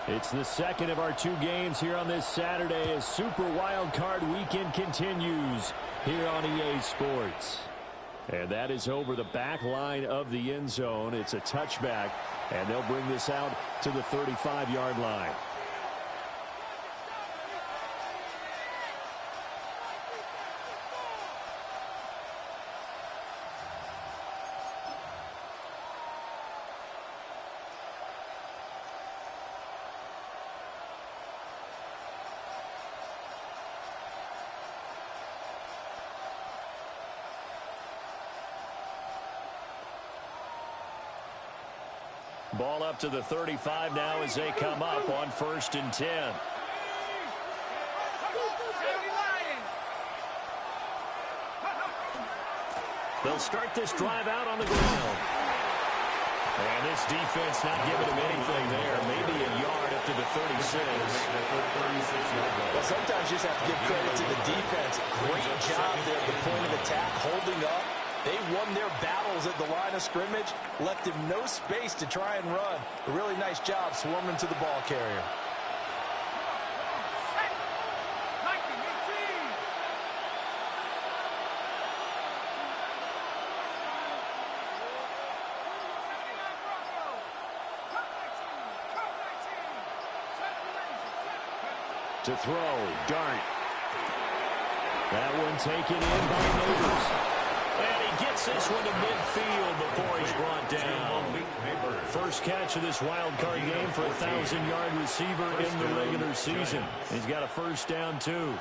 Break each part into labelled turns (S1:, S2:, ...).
S1: It's the second of our two games here on this Saturday as Super Wild Card Weekend continues here on EA Sports. And that is over the back line of the end zone. It's a touchback, and they'll bring this out to the 35-yard line. Ball up to the 35 now as they come up on 1st and 10. They'll start this drive out on the ground. And this defense not giving them anything there. Maybe a yard up to the 36.
S2: Well, sometimes you just have to give credit to the defense. Great job there at the point of attack, holding up. They won their battles at the line of scrimmage, left him no space to try and run. A really nice job swarming to the ball carrier.
S1: To throw, Dart. That one taken in by Neighbors. And he gets this one to midfield before he's brought down. First catch of this wild card game for a 1,000-yard receiver in the regular season. He's got a first down, too.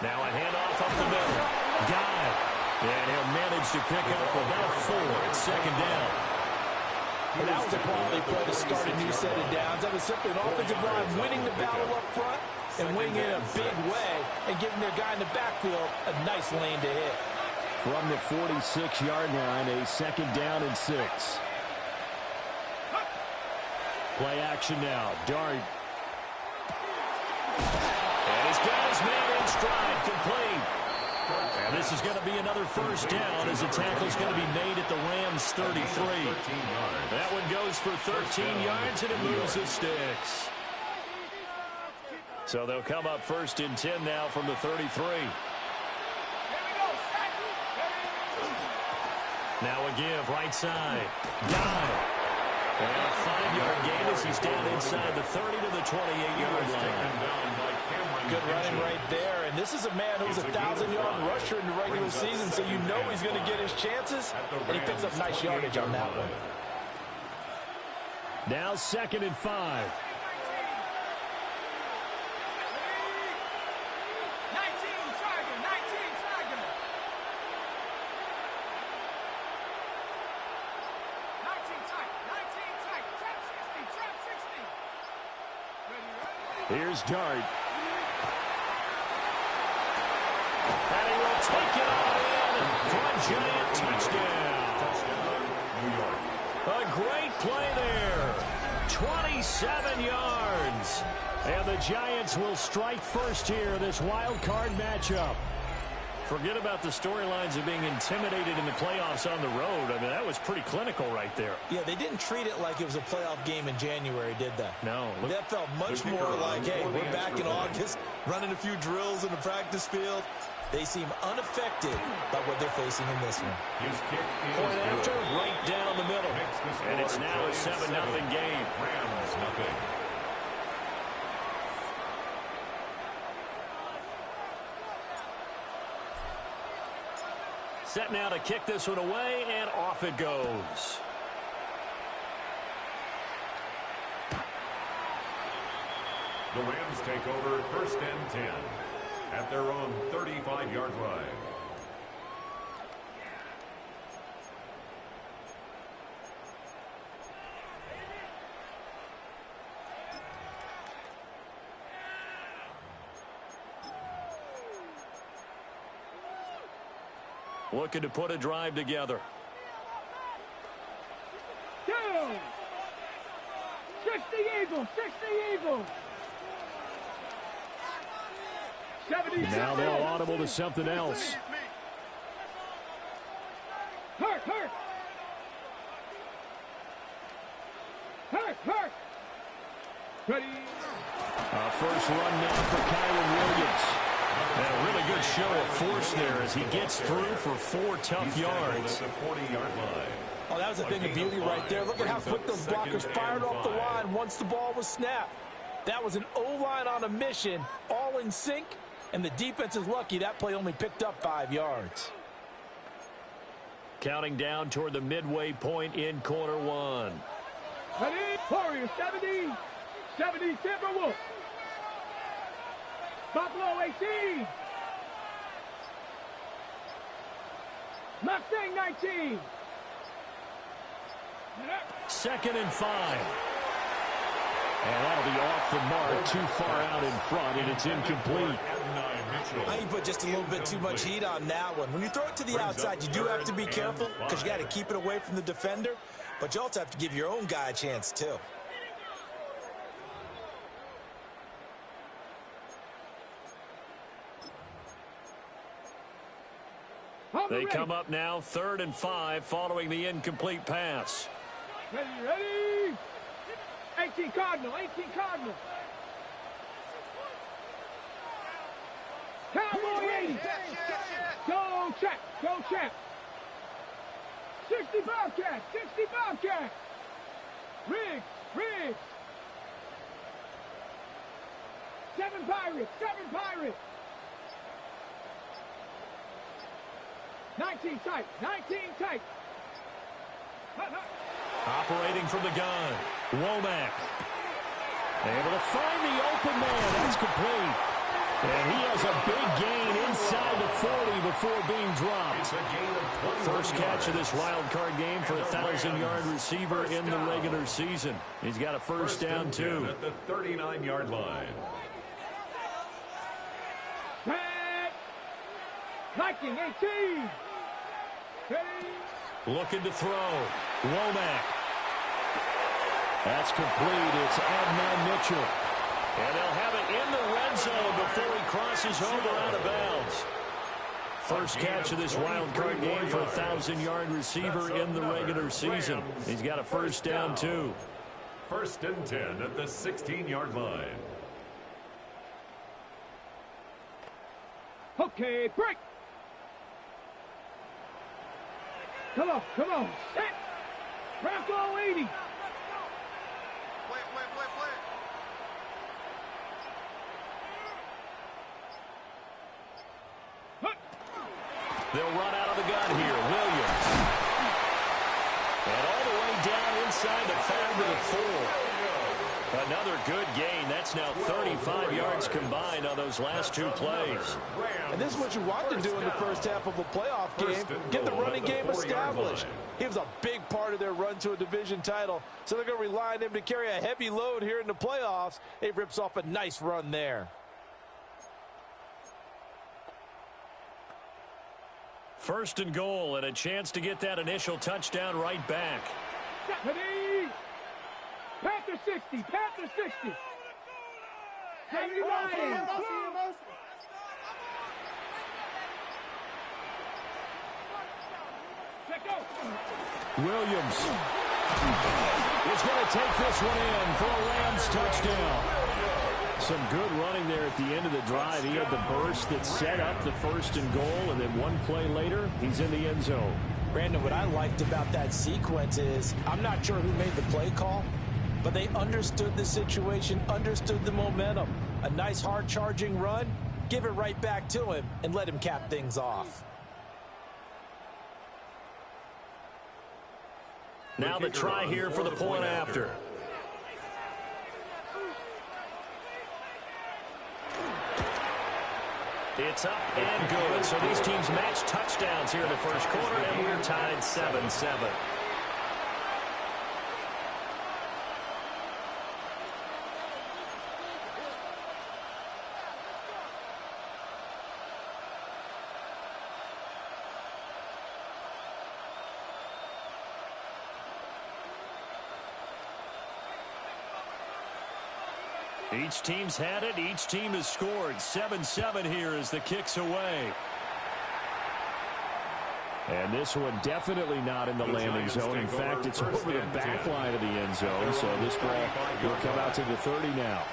S1: Now a handoff up the middle. Got it. And he'll manage to pick up about 4 at 2nd down.
S2: And that was a quality play to start a new set of downs. That was simply an offensive line winning the battle up front and winning in a big way and giving their guy in the backfield a nice lane to hit.
S1: From the 46-yard line, a 2nd down and 6. Play action now. Dart. And he's got his man in stride, complete. And this is going to be another first down as the tackle's going to be made at the Rams' 33. That one goes for 13 yards, and it moves the sticks. So they'll come up 1st and 10 now from the 33. Now a give, right side. Got it. And a 5-yard gain as he's down inside the 30 to the 28-yard line.
S2: Good running right there. And this is a man who's a 1,000-yard rusher in the regular season, so you know he's going to get his chances. And he picks up nice yardage on that one.
S1: Now 2nd and 5. Here's Dart. And he will take it all in for a giant touchdown. A great play there. 27 yards. And the Giants will strike first here in this wild card matchup. Forget about the storylines of being intimidated in the playoffs on the road. I mean, that was pretty clinical right there.
S2: Yeah, they didn't treat it like it was a playoff game in January, did they?
S1: No.
S2: That felt much more like, hey, we're back in August, running a few drills in the practice field. They seem unaffected by what they're facing in this one.
S1: Point after, right down the middle. And it's now a 7-0 game.
S3: Rams nothing.
S1: Set now to kick this one away, and off it goes.
S3: The Rams take over 1st and 10 at their own 35-yard line.
S1: Looking to put a drive together.
S4: 60 Eagles, 60 Eagles.
S1: Now they'll audible to something else.
S4: Hurt.
S1: run now for Kyron Williams. And a really good show of force there as he gets through for 4 tough yards.
S3: The 40-yard line.
S2: Oh, that was a thing of beauty right there. Look at how quick those blockers fired off the line once the ball was snapped. That was an O-line on a mission, all in sync, and the defense is lucky that play only picked up 5 yards.
S1: Counting down toward the midway point in quarter 1.
S4: Ready? Warriors 70. 70 Timberwolves. Buffalo 18. Mustang 19.
S1: 2nd and 5. And that'll be off the mark, too far out in front, and it's incomplete.
S2: I think you put just a little bit too much heat on that one. When you throw it to the outside, you do have to be careful because you got to keep it away from the defender, but you also have to give your own guy a chance too.
S1: They come up now 3rd and 5 following the incomplete pass.
S4: Ready? 18 Cardinal, 18 Cardinal. Cowboy 80. Go check, go check. 60 Bobcat, 60 Bobcat. Riggs. 7 Pirates, 7 Pirates. 19 tight, 19 tight.
S1: Operating from the gun, Womack. Able to find the open man. That's complete. And he has a big gain inside the 40 before being dropped. First catch of this wild card game for a 1,000-yard receiver in the regular season. He's got a first down, too.
S3: At the 39-yard line.
S4: Viking 18.
S1: Looking to throw. Womack. That's complete. It's Adnan Mitchell. And they'll have it in the red zone before he crosses over out of bounds. First catch of this wild card game for a 1,000-yard receiver in the regular season. He's got a first down, too.
S3: 1st and 10 at the 16-yard line.
S4: Okay, break. Come on. Set. Bronco 80.
S5: Play.
S1: They'll run out of the gun here. Williams. And all the way down inside the 5 to the 4. Another good gain. That's now 35 yards combined on those last 2 plays.
S2: And this is what you want to do in the first half of a playoff game. Get the running game established. He was a big part of their run to a division title, so they're going to rely on him to carry a heavy load here in the playoffs. He rips off a nice run there.
S1: First and goal, and a chance to get that initial touchdown right back.
S4: Panther 60. 79.
S1: Williams is going to take this one in for a Rams touchdown. Some good running there at the end of the drive. He had the burst that set up the 1st and goal, and then one play later, he's in the end zone.
S2: Brandon, what I liked about that sequence is I'm not sure who made the play call, but they understood the situation, understood the momentum. A nice hard-charging run, give it right back to him, and let him cap things off.
S1: Now the try here for the point after. It's up and good. So these teams match touchdowns here in the first quarter, and we're tied 7-7. Each team's had it. Each team has scored. 7-7 here as the kick's away. And this one definitely not in the landing zone. In fact, it's over the back line of the end zone. So this ball will come out to the 30 now.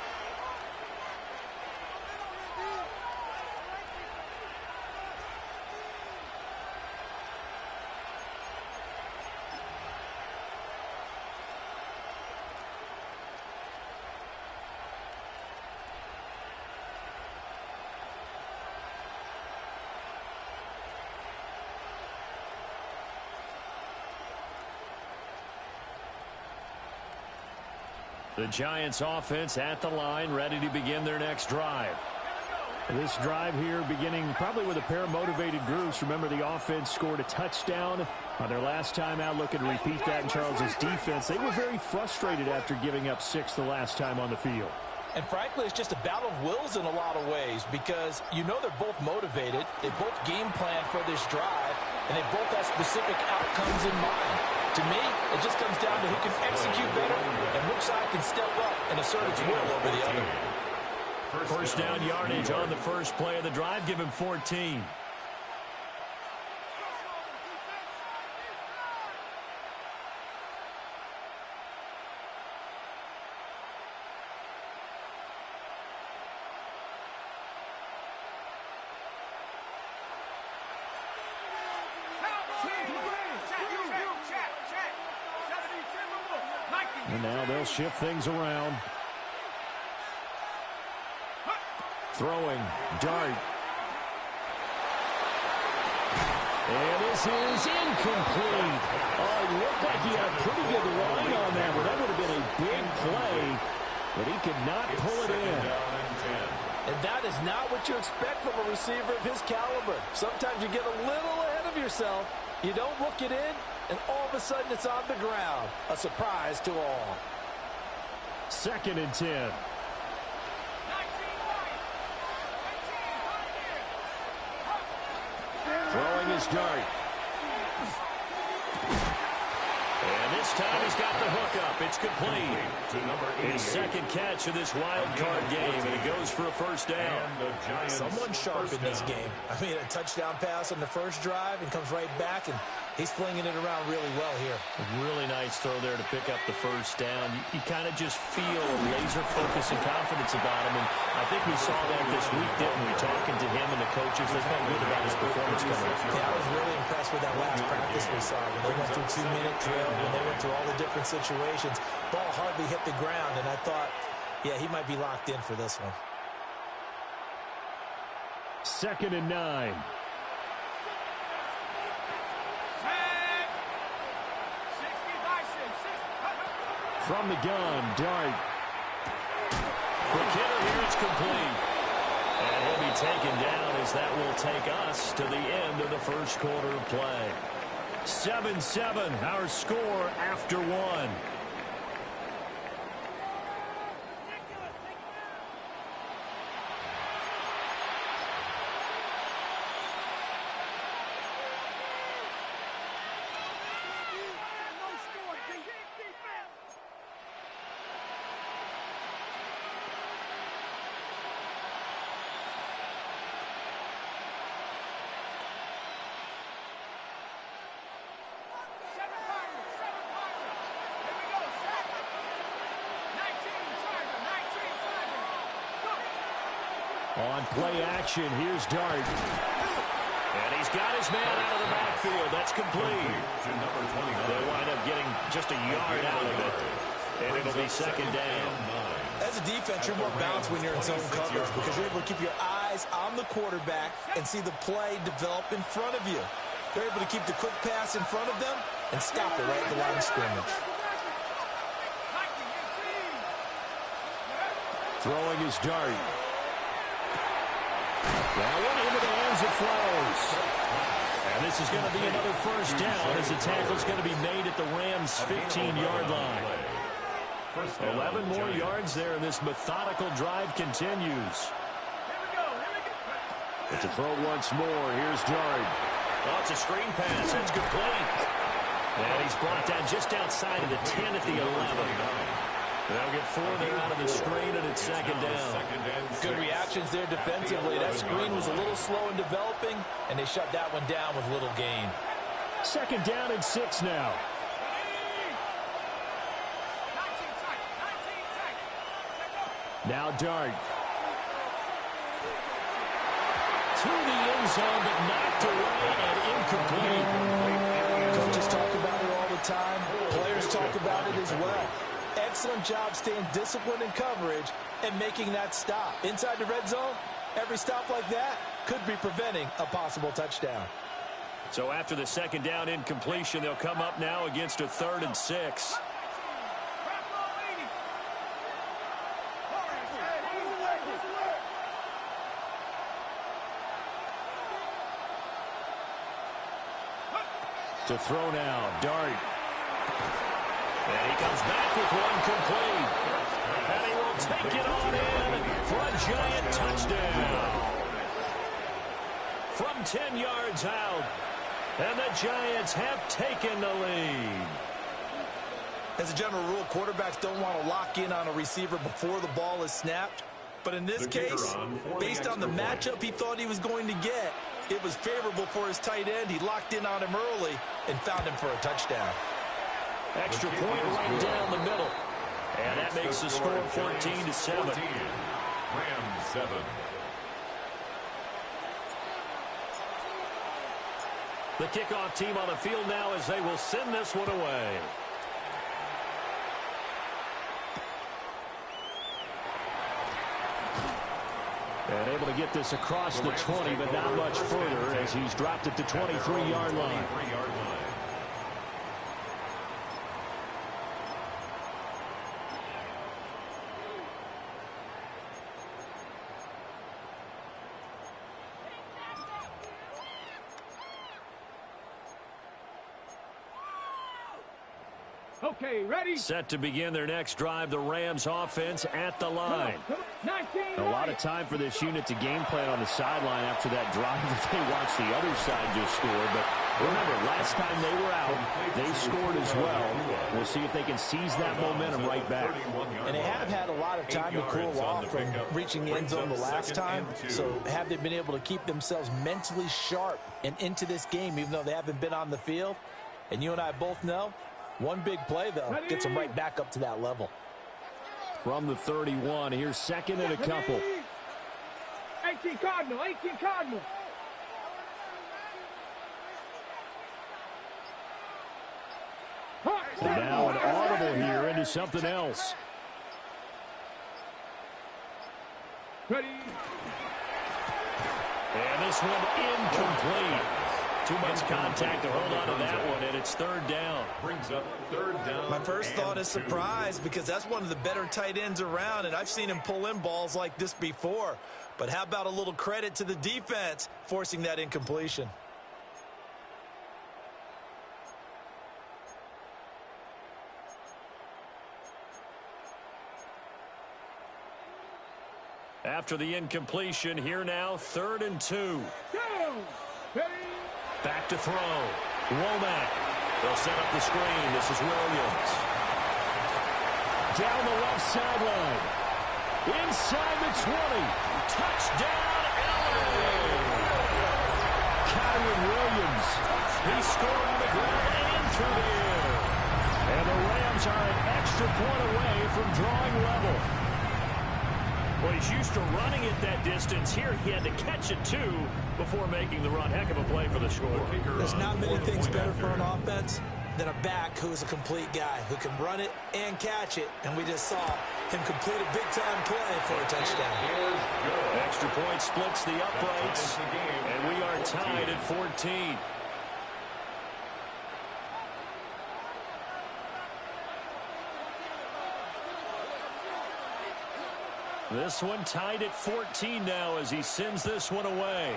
S1: The Giants offense at the line, ready to begin their next drive. This drive here beginning probably with a pair of motivated groups. Remember, the offense scored a touchdown on their last time out, looking to repeat that in Charles's defense. They were very frustrated after giving up 6 the last time on the field.
S2: And frankly, it's just a battle of wills in a lot of ways because you know they're both motivated. They both game plan for this drive, and they both have specific outcomes in mind. To me, it just comes down to who can execute better and which side can step up and assert its will over the other.
S1: First down yardage on the first play of the drive. Give him 14. And now they'll shift things around. Throwing, dart. And this is incomplete. Oh, it looked like he had a pretty good line on that, but that would have been a big play. But he could not pull it in.
S2: And that is not what you expect from a receiver of his caliber. Sometimes you get a little ahead of yourself. You don't look it in, and all of a sudden it's on the ground. A surprise to all.
S1: 2nd and 10. Throwing his dart. And this time he's got the hook up. It's complete. His 2nd catch of this wild card game, and it goes for a first down.
S2: Someone sharp in this game. I mean, a touchdown pass on the first drive and comes right back, and he's flinging it around really well here.
S1: A really nice throw there to pick up the first down. You kind of just feel laser focus and confidence about him, and I think we saw that this week, didn't we? Talking to him and the coaches, they felt good about his performance coming up.
S2: Yeah, I was really impressed with that last practice we saw when they went through 2-minute drill, when they went through all the different situations. Ball hardly hit the ground, and I thought, yeah, he might be locked in for this one.
S1: 2nd and 9. From the gun, dart. Quick hitter here, it's complete. And he'll be taken down as that will take us to the end of the first quarter of play. 7-7, our score after 1. On play action, here's Dart. And he's got his man out of the backfield. That's complete. They wind up getting just a yard out of it. And it'll be 2nd down.
S2: As a defense, you're more balanced when you're in zone coverage because you're able to keep your eyes on the quarterback and see the play develop in front of you. They're able to keep the quick pass in front of them and stop it right at the line of scrimmage.
S1: Throwing his Dart. That one into the hands of Flowers. And this is going to be another first down as the tackle's going to be made at the Rams' 15-yard line. 11 more yards there, and this methodical drive continues. But to throw once more, here's Dart. Oh, it's a screen pass. It's complete. And he's brought down just outside of the 10 at the 11. They'll get 4 there out of the screen, and it's 2nd down.
S2: Good reactions there defensively. That screen was a little slow in developing, and they shut that one down with little gain.
S1: 2nd down and 6 now. Now Dart. To the end zone, but knocked away and incomplete.
S2: Coaches talk about it all the time. Players talk about it as well. Excellent job staying disciplined in coverage and making that stop. Inside the red zone, every stop like that could be preventing a possible touchdown.
S1: So after the 2nd down incompletion, they'll come up now against a 3rd and 6. To throw now, Dart. And he comes back with one complete. And he will take it on in for a Giant touchdown. From 10 yards out. And the Giants have taken the lead.
S2: As a general rule, quarterbacks don't want to lock in on a receiver before the ball is snapped. But in this case, based on the matchup he thought he was going to get, it was favorable for his tight end. He locked in on him early and found him for a touchdown.
S1: Extra point right down the middle. And that makes the score 14-7.
S3: Rams 7.
S1: The kickoff team on the field now as they will send this one away. And able to get this across the 20, but not much further as he's dropped it to 23-yard line.
S4: Okay, ready?
S1: Set to begin their next drive, the Rams offense at the line. A lot of time for this unit to game plan on the sideline after that drive that they watched the other side just score. But remember, last time they were out, they scored as well. We'll see if they can seize that momentum right back.
S2: And they have had a lot of time to cool off from reaching the end zone the last time. So have they been able to keep themselves mentally sharp and into this game, even though they haven't been on the field? And you and I both know, one big play, though, gets them right back up to that level.
S1: From the 31, here's second and a couple.
S4: 18 Cardinal, 18 Cardinal.
S1: And now an audible here into something else.
S4: Ready.
S1: And this one incomplete. Too much contact to hold on to that one, and it's third down.
S3: Brings up third down.
S2: My first thought is surprise because that's one of the better tight ends around, and I've seen him pull in balls like this before. But how about a little credit to the defense forcing that incompletion?
S1: After the incompletion, here now, 3rd and 2.
S4: Go. Ready.
S1: Back to throw. Womack. They'll set up the screen. This is Williams. Down the left sideline. Inside the 20. Touchdown, LA. Kyron Williams. He scored on the ground and in through the air. And the Rams are an extra point away from drawing level. Well, he's used to running it that distance. Here he had to catch it, too, before making the run. Heck of a play for the score.
S2: There's not many things better for an offense than a back who is a complete guy who can run it and catch it. And we just saw him complete a big-time play for a touchdown.
S1: Extra point splits the uprights, and we are tied at 14. This one tied at 14 now as he sends this one away.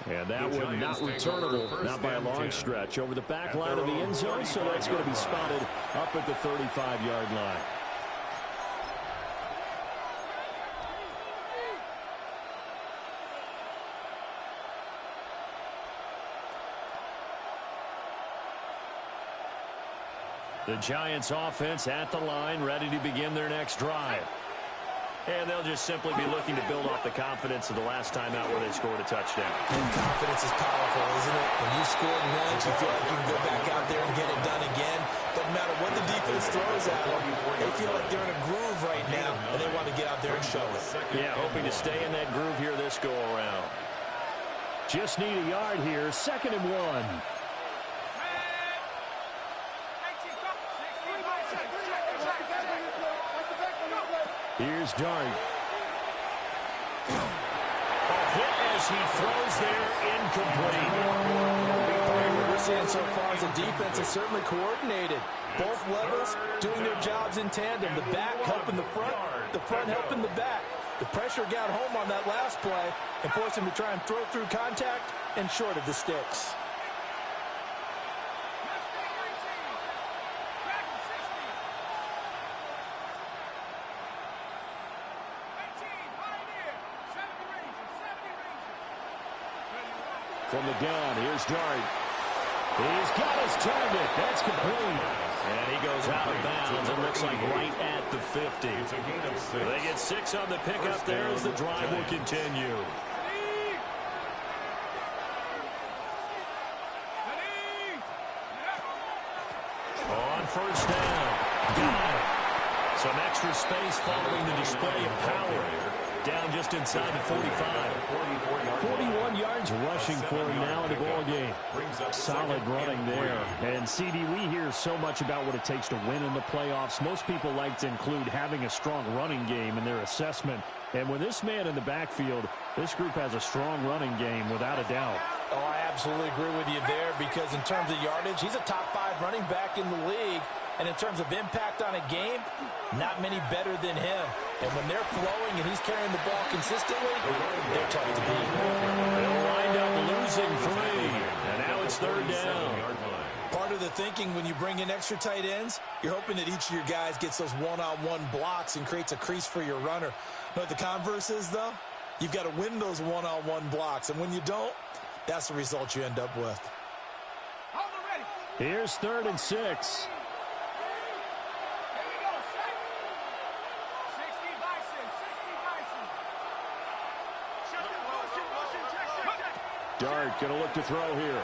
S1: And that one not returnable, not by a long stretch, over the back line of the end zone, so that's going to be spotted up at the 35-yard line. The Giants offense at the line, ready to begin their next drive. And they'll just simply be looking to build off the confidence of the last time out where they scored a touchdown.
S2: And confidence is powerful, isn't it? When you scored once, you feel like you can go back out there and get it done again. Doesn't matter what the defense throws at them. They feel like they're in a groove right now, and they want to get out there and show it.
S1: Yeah, hoping to stay in that groove here this go-around. Just need a yard here, 2nd and 1. Here's Dart. A hit as he throws there, incomplete.
S2: What we're seeing so far is the defense is certainly coordinated. Both levels doing their jobs in tandem. The back helping the front helping the back. The pressure got home on that last play and forced him to try and throw through contact and short of the sticks.
S1: From the gun, here's Dart. He's got his target. That's complete. And he goes out of bounds. It looks like right at the 50.
S3: It's a gain of 6.
S1: They get 6 on the pickup there as the drive will continue. On first down. Got it. Some extra space following the display of power. Down just inside the 45. 41 yards rushing for him now in the ball game. Solid running there. And, CD, we hear so much about what it takes to win in the playoffs. Most people like to include having a strong running game in their assessment. And with this man in the backfield, this group has a strong running game without a doubt.
S2: Oh, I absolutely agree with you there because in terms of yardage, he's a top 5 running back in the league. And in terms of impact on a game, not many better than him. And when they're flowing and he's carrying the ball consistently, they're tough to beat.
S1: They'll wind up losing 3. And now it's third down.
S2: Part of the thinking when you bring in extra tight ends, you're hoping that each of your guys gets those one-on-one blocks and creates a crease for your runner. You know what the converse is, though? You've got to win those one-on-one blocks. And when you don't, that's the result you end up with.
S1: Here's 3rd and 6. Dart going to look to throw here.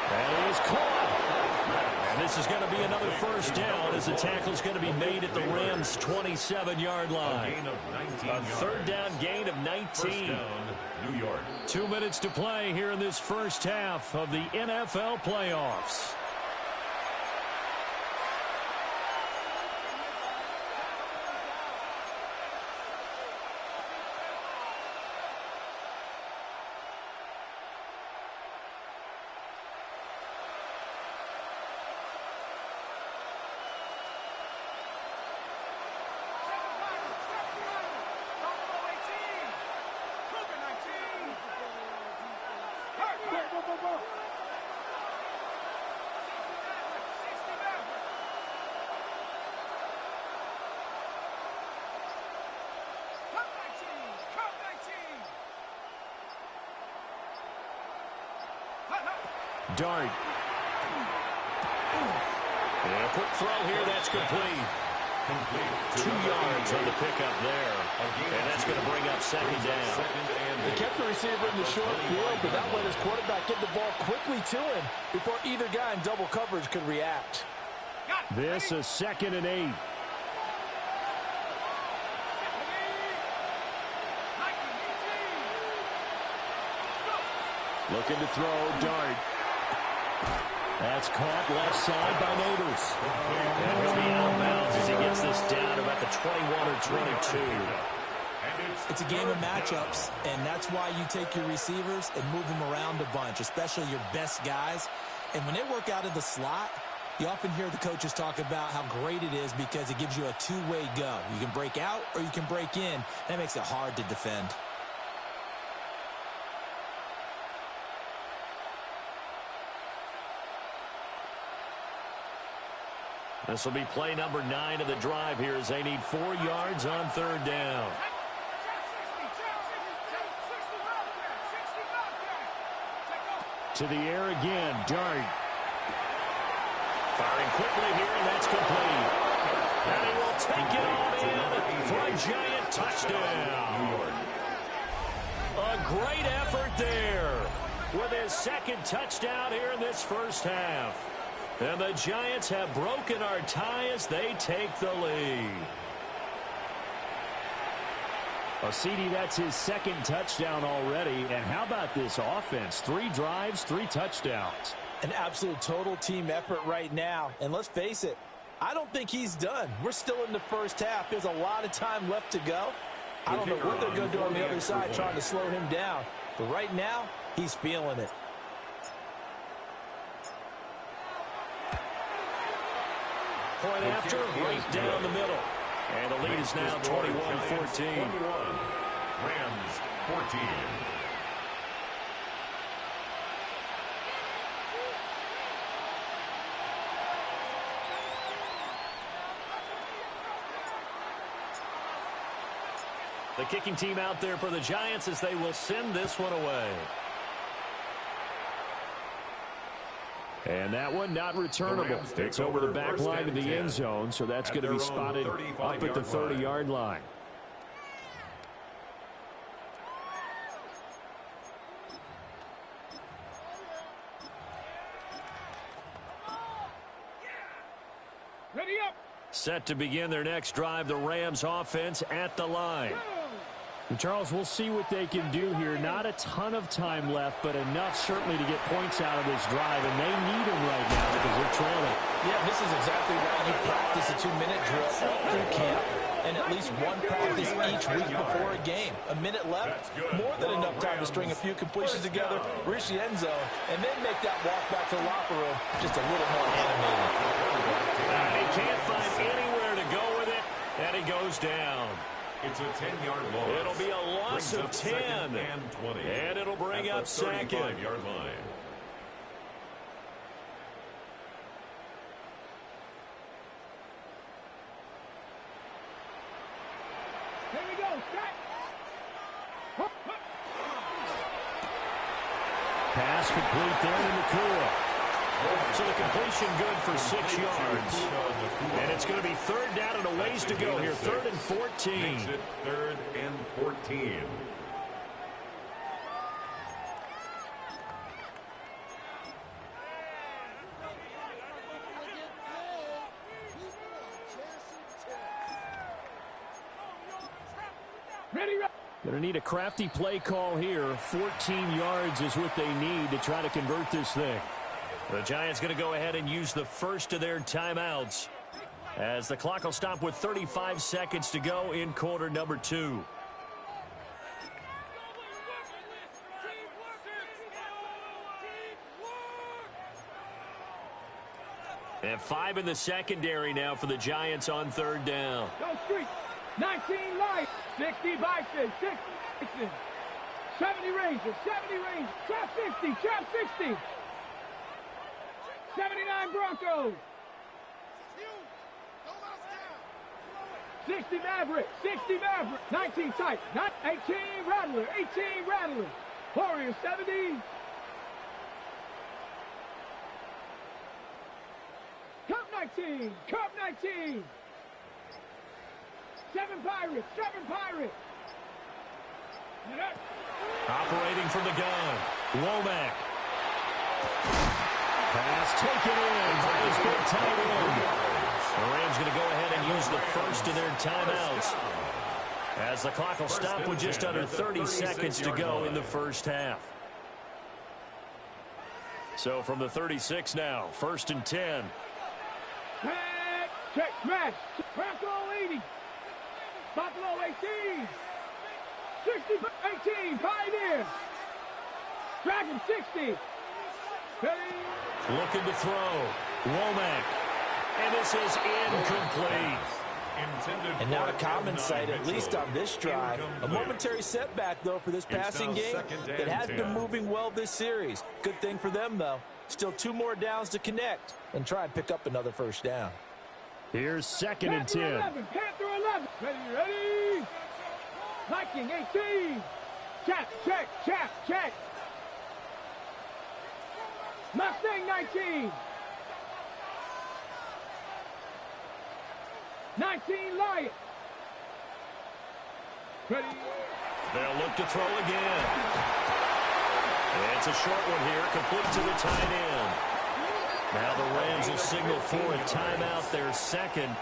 S1: And he is caught. And this is going to be another first down as the tackle is going to be made at the Rams' 27-yard line. A third down gain of 19.
S3: First down, New York.
S1: 2 minutes to play here in this first half of the NFL playoffs. Dart. And a quick throw here, that's complete. 2 yards on the pickup there. And that's going to bring up second down.
S2: They kept the receiver in the short field, but that let his quarterback get the ball quickly to him before either guy in double coverage could react.
S1: This is 2nd and 8. Looking to throw, Dart. That's caught left side by Neighbors. And he'll be out of bounds as he gets this down about the 21 or 22.
S2: It's a game of matchups, and that's why you take your receivers and move them around a bunch, especially your best guys. And when they work out of the slot, you often hear the coaches talk about how great it is because it gives you a two-way go. You can break out or you can break in. That makes it hard to defend.
S1: This will be play number 9 of the drive here as they need 4 yards on third down. To the air again, Dart. Firing quickly here, and that's complete. And he will take it all in for a giant touchdown. A great effort there with his second touchdown here in this first half. And the Giants have broken our tie as they take the lead. Well, CD, that's his second touchdown already. And how about this offense? 3 drives, 3 touchdowns.
S2: An absolute total team effort right now. And let's face it, I don't think he's done. We're still in the first half. There's a lot of time left to go. I don't know what they're going to do on the other side trying to slow him down. But right now, he's feeling it.
S1: Point after, right down the middle. And the lead is now 21-14.
S3: 21. Rams 14.
S1: The kicking team out there for the Giants as they will send this one away. And that one not returnable. It's over the back line to the end zone, so that's going to be spotted up at the 30-yard line.
S4: Ready up.
S1: Set to begin their next drive, the Rams offense at the line.
S5: And Charles, we'll see what they can do here. Not a ton of time left, but enough certainly to get points out of this drive, and they need them right now because they're trailing.
S2: Yeah, this is exactly why you practice a 2-minute drill all through camp and at least one practice each week before a game. A minute left, more than enough time to string a few completions together, reach the end zone, and then make that walk back to the locker room just a little more animated.
S1: He can't find anywhere to go with it, and he goes down.
S3: It's a 10-yard loss.
S1: It'll be a loss of 10.
S3: And 20.
S1: And it'll bring up second.
S3: 35-yard line.
S4: Here we go. Strike.
S1: Pass complete there to McCool. So the completion good for 6 yards. And it's going to be third down and a ways to go here. 3rd and 14.
S3: Makes it 3rd and 14.
S4: Ready.
S5: Going to need a crafty play call here. 14 yards is what they need to try to convert this thing.
S1: The Giants going to go ahead and use the first of their timeouts as the clock will stop with 35 seconds to go in quarter number 2. And 5 in the secondary now for the Giants on 3rd down.
S4: Go street. 19 light. 60 Bison. 60 Bison. 70 Rangers. 70 Rangers. Trap 50. Trap 60. 79 Broncos. 60 Maverick. 60 Maverick. 19 tight. 18 Rattler. 18 Rattler. Warriors 70. Cup 19. Cup 19. 7 Pirates. 7 Pirates.
S1: Operating from the gun. Womack. Pass taken in by his big tight end. The Rams going to go ahead and use the first of their timeouts as the clock will stop with just under 30 seconds to go in the first half. So from the 36 now, 1st and 10.
S4: Check, smash. Bronco 80. Buffalo 18. 60, 18. Pioneer. Dragon 60.
S1: Looking to throw. Womack. And this is incomplete.
S2: And not a common sight, at least on this drive. A momentary setback, though, for this passing game that has been moving well this series. Good thing for them, though. Still 2 more downs to connect and try and pick up another first down.
S5: Here's 2nd and 10.
S4: 11. Panther 11. Ready. Viking 18. Check. Mustang 19. 19 Lion. Ready.
S1: They'll look to throw again. It's a short one here, complete to the tight end. Now the Rams will signal for a timeout, their second,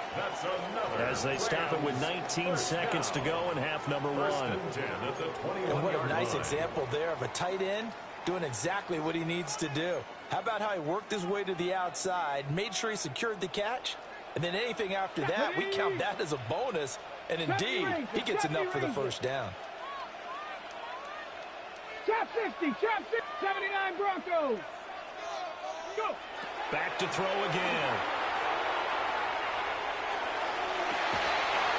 S1: as they stop it with 19 seconds to go in half number 1.
S2: And what a nice example there of a tight end doing exactly what he needs to do. How about how he worked his way to the outside, made sure he secured the catch, and then anything after that, we count that as a bonus, and indeed, he gets enough for the first down.
S4: Trap 50, 79 Broncos. Go.
S1: Back to throw again.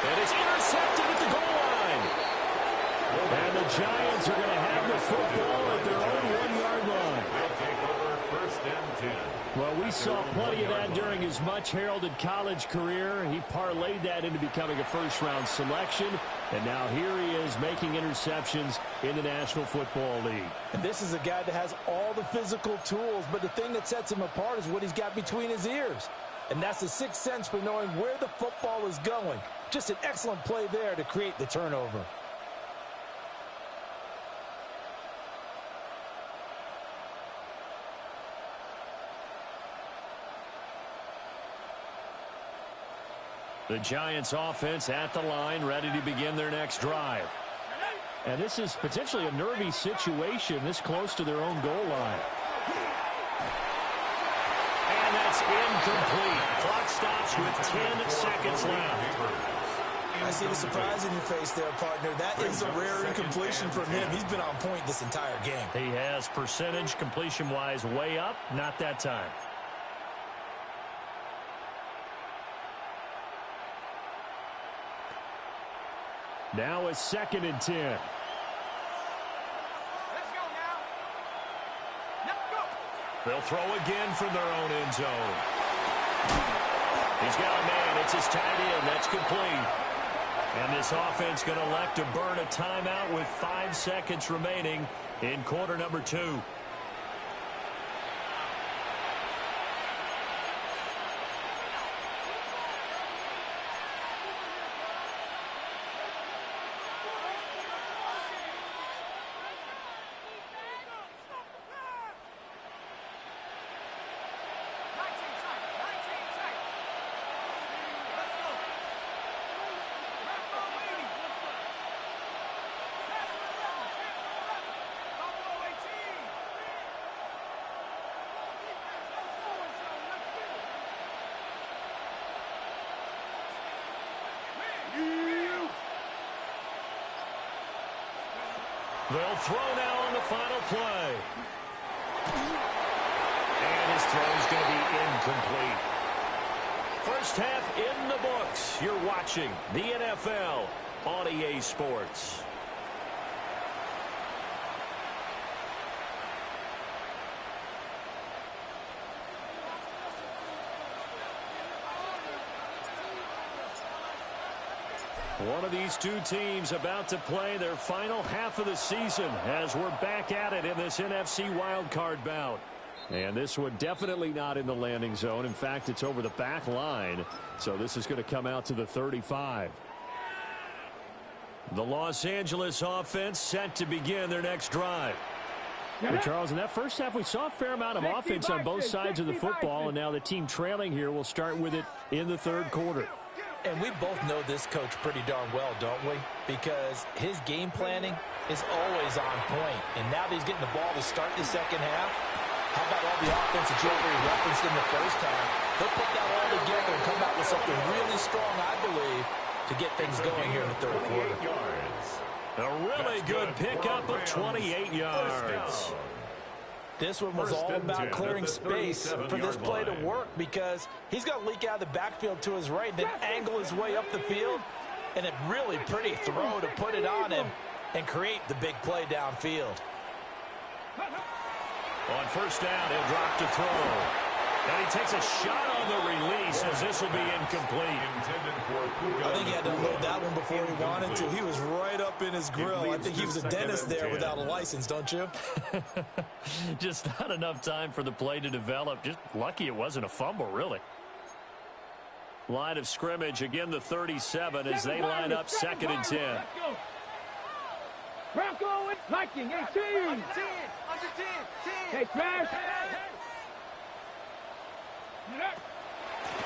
S1: And it's intercepted at the goal line. And the Giants are going to have the football at their own 1-yard line.
S3: They'll take over first and 10.
S5: Well, we saw plenty of that during his much-heralded college career. He parlayed that into becoming a first-round selection. And now here he is making interceptions in the National Football League.
S2: And this is a guy that has all the physical tools, but the thing that sets him apart is what he's got between his ears. And that's the sixth sense for knowing where the football is going. Just an excellent play there to create the turnover.
S1: The Giants offense at the line, ready to begin their next drive.
S5: And this is potentially a nervy situation this close to their own goal line.
S1: And that's incomplete. Clock stops with 10 seconds left.
S2: I see the surprise in your face there, partner. That is a rare incompletion from him. He's been on point this entire game.
S5: He has percentage completion-wise way up, not that time. Now it's 2nd and 10.
S4: Let's go now. Let's go.
S1: They'll throw again from their own end zone. He's got a man. It's his tight end. That's complete. And this offense going to elect to burn a timeout with 5 seconds remaining in quarter number 2. They'll throw now on the final play. And his throw's going to be incomplete. First half in the books. You're watching the NFL on EA Sports. One of these two teams about to play their final half of the season as we're back at it in this NFC wildcard bout. And this one definitely not in the landing zone. In fact, it's over the back line. So this is going to come out to the 35. The Los Angeles offense set to begin their next drive.
S5: Well, Charles, in that first half, we saw a fair amount of offense on both sides of the football. And now the team trailing here will start with it in the third quarter.
S2: And we both know this coach pretty darn well, don't we? Because his game planning is always on point. And now that he's getting the ball to start the second half, how about all the offense that you already referenced in the first half? He'll put that all together and come out with something really strong, I believe, to get things going here in the third quarter.
S1: A really good pickup of 28 yards.
S2: This one was all about clearing space for this play to work because he's going to leak out of the backfield to his right, then angle his way up the field, and a really pretty throw to put it on him and create the big play downfield.
S1: On first down, he'll drop to throw. And he takes a shot on the release as this will be incomplete.
S2: I think he had to load that one before he wanted to. He was right up in his grill. I think he was a dentist there without a license, don't you?
S5: Just not enough time for the play to develop. Just lucky it wasn't a fumble, really.
S1: Line of scrimmage, again the 37 as they line up 2nd and 10.
S4: Bronco and Viking, 18. Under 10. Hey, smash.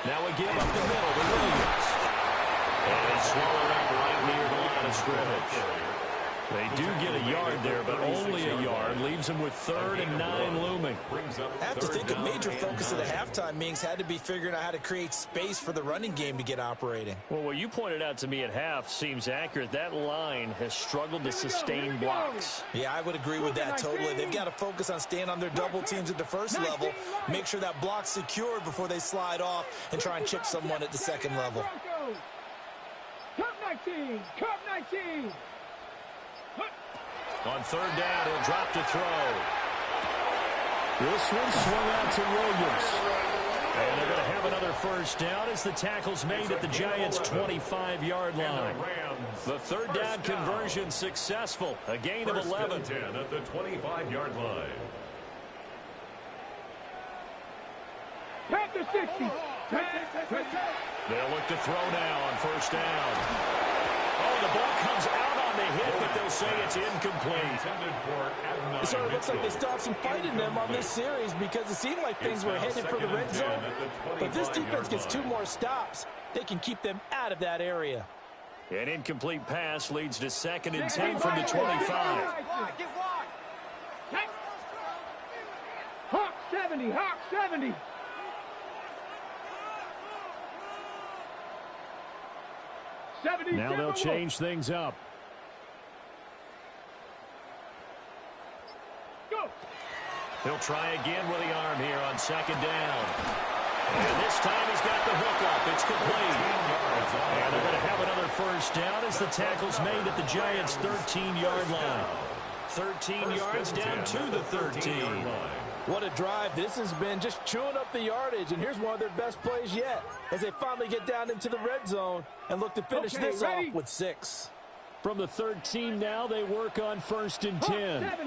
S1: Now again up the middle to Williams. And it's swallowed up right near the line of scrimmage. They do get a yard there, but only a yard. Leaves them with 3rd and 9 looming.
S2: I have to think a major focus of the halftime meetings had to be figuring out how to create space for the running game to get operating.
S5: Well, what you pointed out to me at half seems accurate. That line has struggled to sustain blocks.
S2: Yeah, I would agree with that totally. They've got to focus on staying on their double teams at the first level, make sure that block's secured before they slide off and try and chip someone at the second level.
S4: 19. Cup 19.
S5: On third down, he'll drop to throw. This one swung out to Williams. And they're going to have another first down as the tackle's made at the Giants' 25-yard line. The third down conversion successful. A gain of 11.
S3: 10 at the 25-yard line.
S4: Panther 60.
S5: They'll look to throw now on first down. Oh, the ball comes out on the hit, but they'll say it's incomplete.
S2: It sort of looks like they stopped some fight in them on this series because it seemed like things were headed for the red zone. But this defense gets 2 more stops. They can keep them out of that area.
S5: An incomplete pass leads to 2nd and 10 from the 25.
S4: Hawk 70. Hawk 70.
S5: Now they'll change things up.
S4: Go.
S5: He'll try again with the arm here on 2nd down. And this time he's got the hook up. It's complete. And they're going to have another first down as the tackle's made at the Giants' 13-yard line. 13 yards down to the 13.
S2: What a drive this has been, just chewing up the yardage. And here's one of their best plays yet as they finally get down into the red zone and look to finish this off with 6.
S5: From the 13 now, they work on 1st and 10. Up the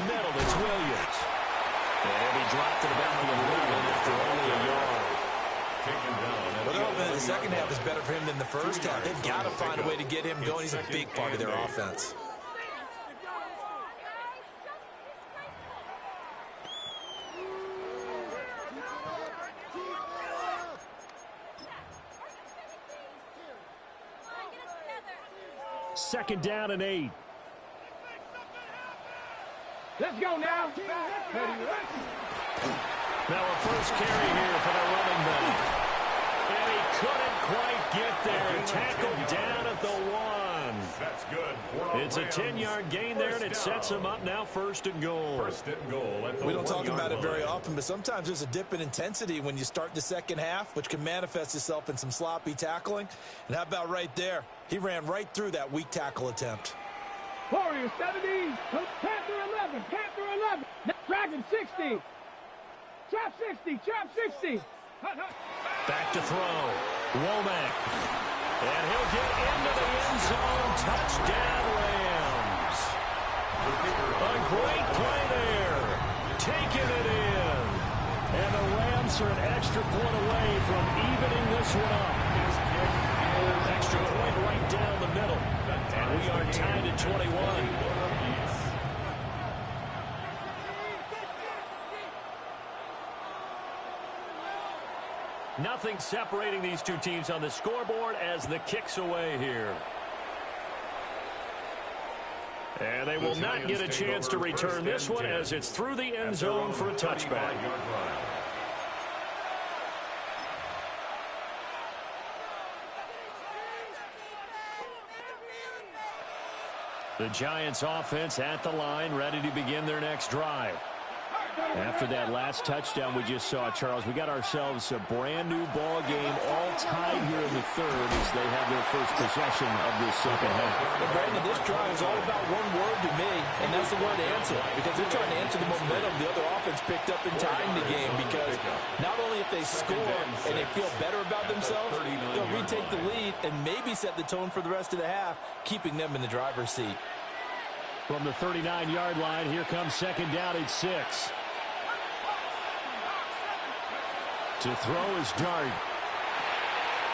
S5: middle, it's Williams. And he dropped it about the 11 after only a yard.
S2: Well, they're hoping the second half is better for him than the first half. They've got to find a way to get him going. He's a big part of their offense.
S5: Second down and 8.
S4: Let's go now.
S5: Now a first carry here for the running back. And he couldn't quite get there. Tackled down at the 1.
S3: That's good.
S5: It's a 10-yard gain there, and it sets him up now 1st and goal.
S3: 1st and goal at the
S2: We don't talk about it very
S3: line.
S2: often, but sometimes there's a dip in intensity when you start the second half, which can manifest itself in some sloppy tackling. And how about right there? He ran right through that weak tackle attempt.
S4: Warriors 70. Panther 11. Panther 11. Dragon 60. Trap 60. Trap 60.
S5: Back to throw. Womack. And he'll get into the end zone. Touchdown, Rams. A great play there. Taking it in. And the Rams are an extra point away from evening this one up. Extra point right down the middle. And we are tied at 21. Nothing separating these two teams on the scoreboard as the kick's away here. And they will not get a chance to return this one as it's through the end zone for a touchback. The Giants offense at the line, ready to begin their next drive. After that last touchdown we just saw, Charles, we got ourselves a brand-new ball game, all tied here in the third as they have their first possession of this second half.
S2: Well, Brandon, this drive is all about one word to me, and that's the word answer, because they're trying to answer the momentum the other offense picked up in tying the game, because not only if they score and they feel better about themselves, they'll retake the lead and maybe set the tone for the rest of the half, keeping them in the driver's seat.
S5: From the 39-yard line, here comes second down at 6. To throw is Dart.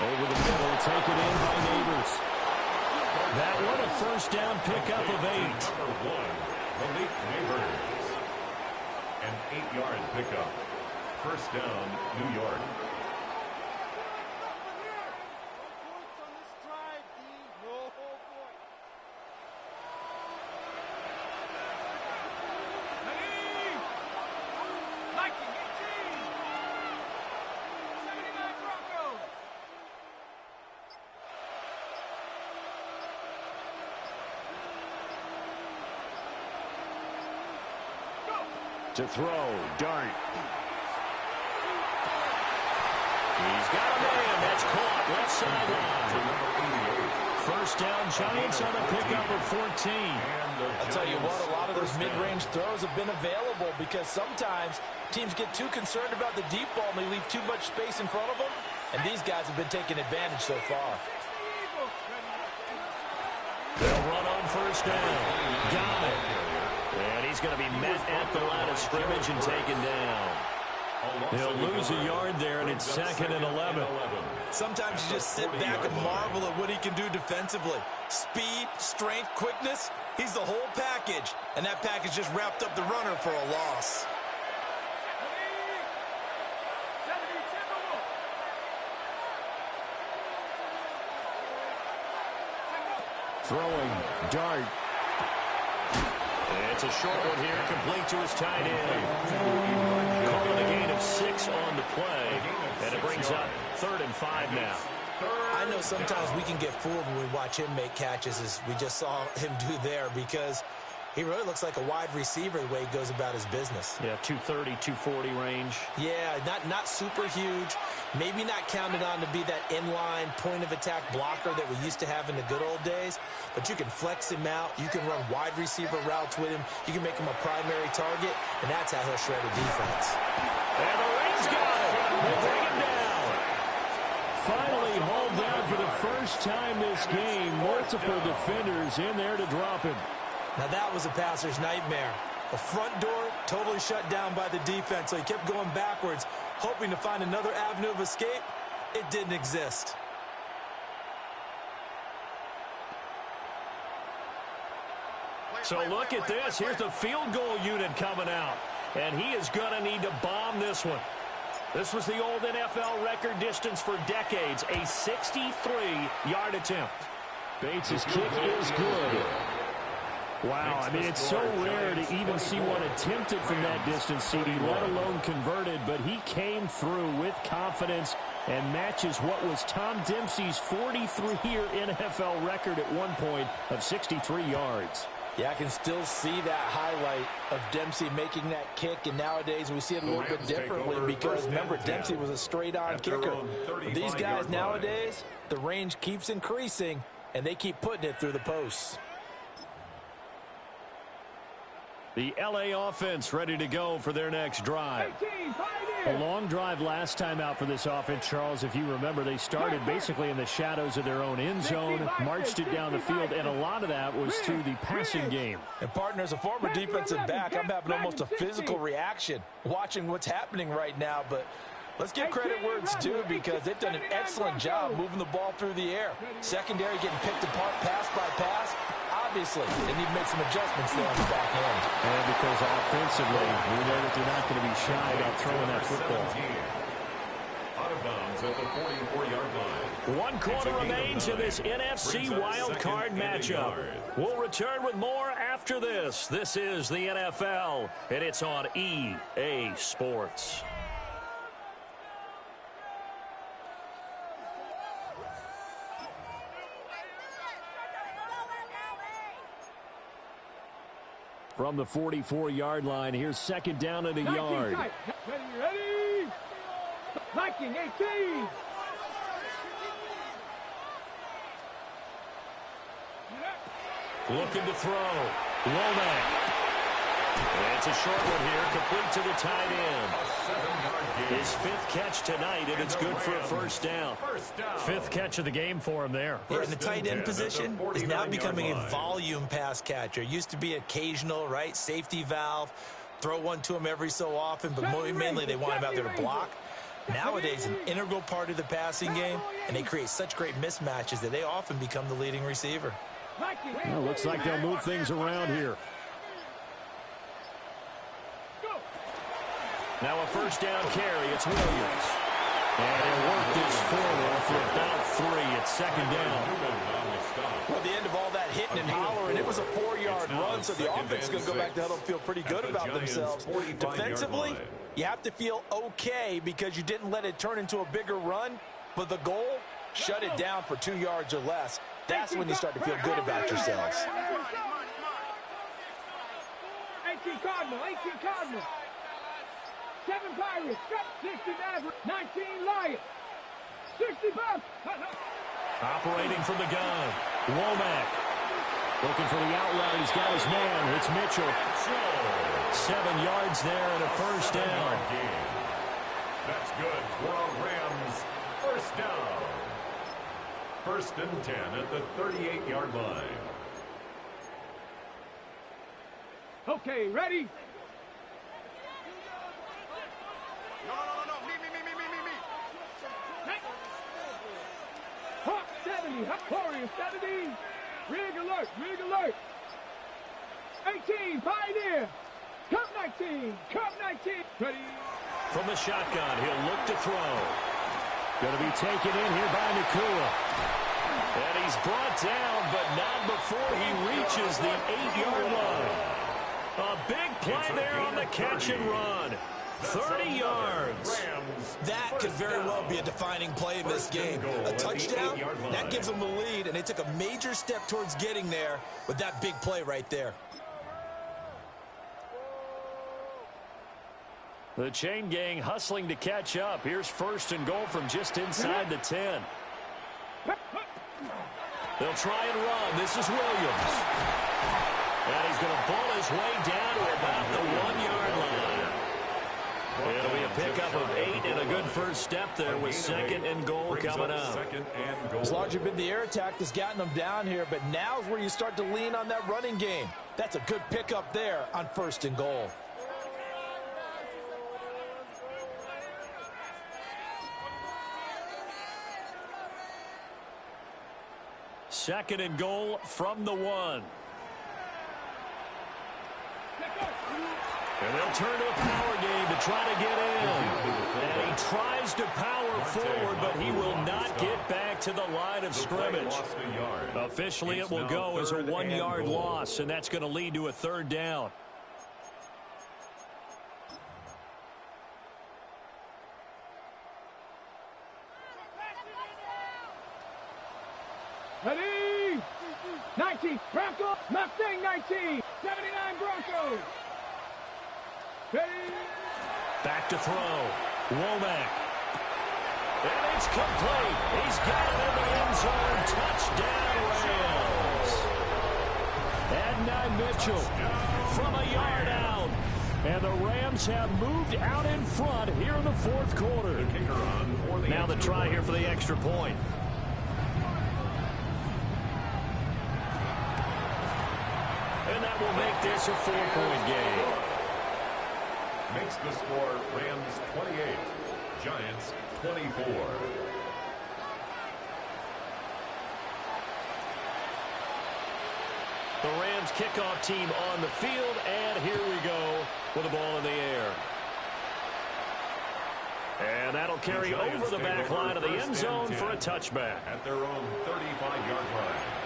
S5: Over the middle, taken in by Neighbors. That one a first down pickup of 8.
S3: Number 1, Malik Neighbors. An 8-yard pickup. First down, New York.
S5: To throw, Dart. He's got a man. It's caught left sideline. First down, Giants on a pickup of 14.
S2: I'll tell you what, a lot of those mid-range throws have been available because sometimes teams get too concerned about the deep ball and they leave too much space in front of them, and these guys have been taking advantage so far.
S5: They'll run on first down. Got it. And he's going to be met at the line of scrimmage and taken down. He'll lose a yard there, and it's 2nd and 11.
S2: Sometimes you just sit back and marvel at what he can do defensively. Speed, strength, quickness, he's the whole package. And that package just wrapped up the runner for a loss.
S5: Throwing, dart. It's a short one here, complete to his tight end. Calling a gain of 6 on the play, and it brings up 3rd and 5 now.
S2: I know sometimes we can get fooled when we watch him make catches, as we just saw him do there, because he really looks like a wide receiver the way he goes about his business.
S5: Yeah, 230, 240 range.
S2: Yeah, not super huge. Maybe not counted on to be that inline point-of-attack blocker that we used to have in the good old days, but you can flex him out. You can run wide receiver routes with him. You can make him a primary target, and that's how he'll shred a defense.
S5: And the Rams got it. They bring him down. Finally hauled down for the first time this game. Multiple defenders in there to drop him.
S2: Now that was a passer's nightmare. The front door totally shut down by the defense, so he kept going backwards, hoping to find another avenue of escape. It didn't exist.
S5: So look at this. Here's the field goal unit coming out, and he is going to need to bomb this one. This was the old NFL record distance for decades, a 63-yard attempt. Bates' kick is good. Wow, I mean, it's so rare to even see one attempted from that distance, CD, let alone converted, but he came through with confidence and matches what was Tom Dempsey's 43-year NFL record at one point of 63 yards.
S2: Yeah, I can still see that highlight of Dempsey making that kick, and nowadays we see it a little bit differently because, remember, Dempsey was a straight-on kicker. But these guys nowadays, the range keeps increasing, and they keep putting it through the posts.
S5: The L.A. offense ready to go for their next drive. A long drive last time out for this offense, Charles. If you remember, they started basically in the shadows of their own end zone, marched it down the field, and a lot of that was through the passing game.
S2: And, partner, as a former defensive back, I'm having almost a physical reaction watching what's happening right now. But let's give credit where it's due because they've done an excellent job moving the ball through the air. Secondary getting picked apart pass by pass. Obviously, they need to make some adjustments there on the back end.
S5: And because offensively, we know that they're not going to be shy about throwing that football.
S3: Out of bounds at the 44-yard line.
S5: One quarter remains in this NFC wild card matchup. We'll return with more after this. This is the NFL, and it's on EA Sports. From the 44-yard line, here's 2nd down and a yard.
S4: Ready? Viking 18.
S5: Looking to throw. Womack. It's a short one here, complete to the tight end. His 5th catch tonight, and it's good for a first down. 5th catch of the game for him there.
S2: Yeah, and the tight end position is now becoming a volume pass catcher. Used to be occasional, right? Safety valve. Throw one to him every so often, but mainly they want him out there to block. Nowadays, an integral part of the passing game, and they create such great mismatches that they often become the leading receiver.
S5: Well, looks like they'll move things around here. Now a first down carry. It's Williams. And he'll work this forward for about 3. It's 2nd down.
S2: Well, at the end of all that hitting and hollering, it was a 4-yard run, so the offense is going to go back to huddle and feel pretty good about themselves. Defensively, you have to feel okay because you didn't let it turn into a bigger run, but the goal, shut it down for 2 yards or less. That's when you start to feel good about yourselves.
S4: 18 Cardinal, 18 Cardinal. 7 Pirates, 16 Average, 19 Lions. 65.
S5: Operating from the gun. Womack. Looking for the out route. He's got his man. It's Mitchell. 7 yards there and a first down.
S3: That's good for a Rams first down. 1st and 10 at the 38-yard line.
S4: Okay, ready?
S6: No. Me.
S4: Hawk 70, Hawk Warrior 70. Rig alert. 18, Pioneer. Cup 19. Ready?
S5: From the shotgun, he'll look to throw. Going to be taken in here by Nakua. And he's brought down, but not before he reaches the 8-yard line. A big play there on the catch and run. 30 yards.
S2: That could very well be a defining play in this game. A touchdown, that gives them the lead, and they took a major step towards getting there with that big play right there.
S5: The chain gang hustling to catch up. Here's 1st and goal from just inside the 10. They'll try and run. This is Williams. And he's going to pull his way down to about the 1-yard line. It'll be a pickup of 8 and a good first step there with 2nd and goal coming up.
S2: It's largely been the air attack that's gotten them down here, but now's where you start to lean on that running game. That's a good pickup there on 1st and goal.
S5: Second and goal from the 1. And they'll turn to a power game to try to get in. And he tries to power forward, but he will not get back to the line of scrimmage. Officially, it will go as a 1-yard loss, and that's going to lead to a 3rd down.
S4: Ready? 19, Broncos, Mustang 19, 79 Broncos. Ready?
S5: Back to throw. Womack. And it's complete. He's got it in the end zone. Touchdown, Rams. Adonai Mitchell from a yard out. And the Rams have moved out in front here in the 4th quarter. Now the try here for the extra point. And that will make this a 4-point game.
S3: Makes the score Rams 28, Giants 24.
S5: The Rams kickoff team on the field, and here we go with the ball in the air. And that'll carry over the back line of the end zone for a touchback.
S3: At their own 35-yard line.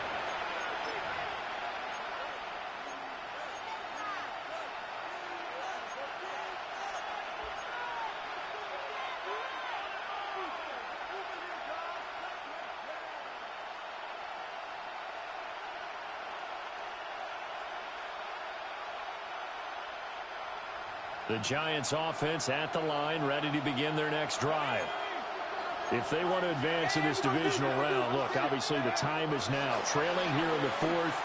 S5: The Giants offense at the line, ready to begin their next drive. If they want to advance in this divisional round, look, obviously the time is now. Trailing here in the 4th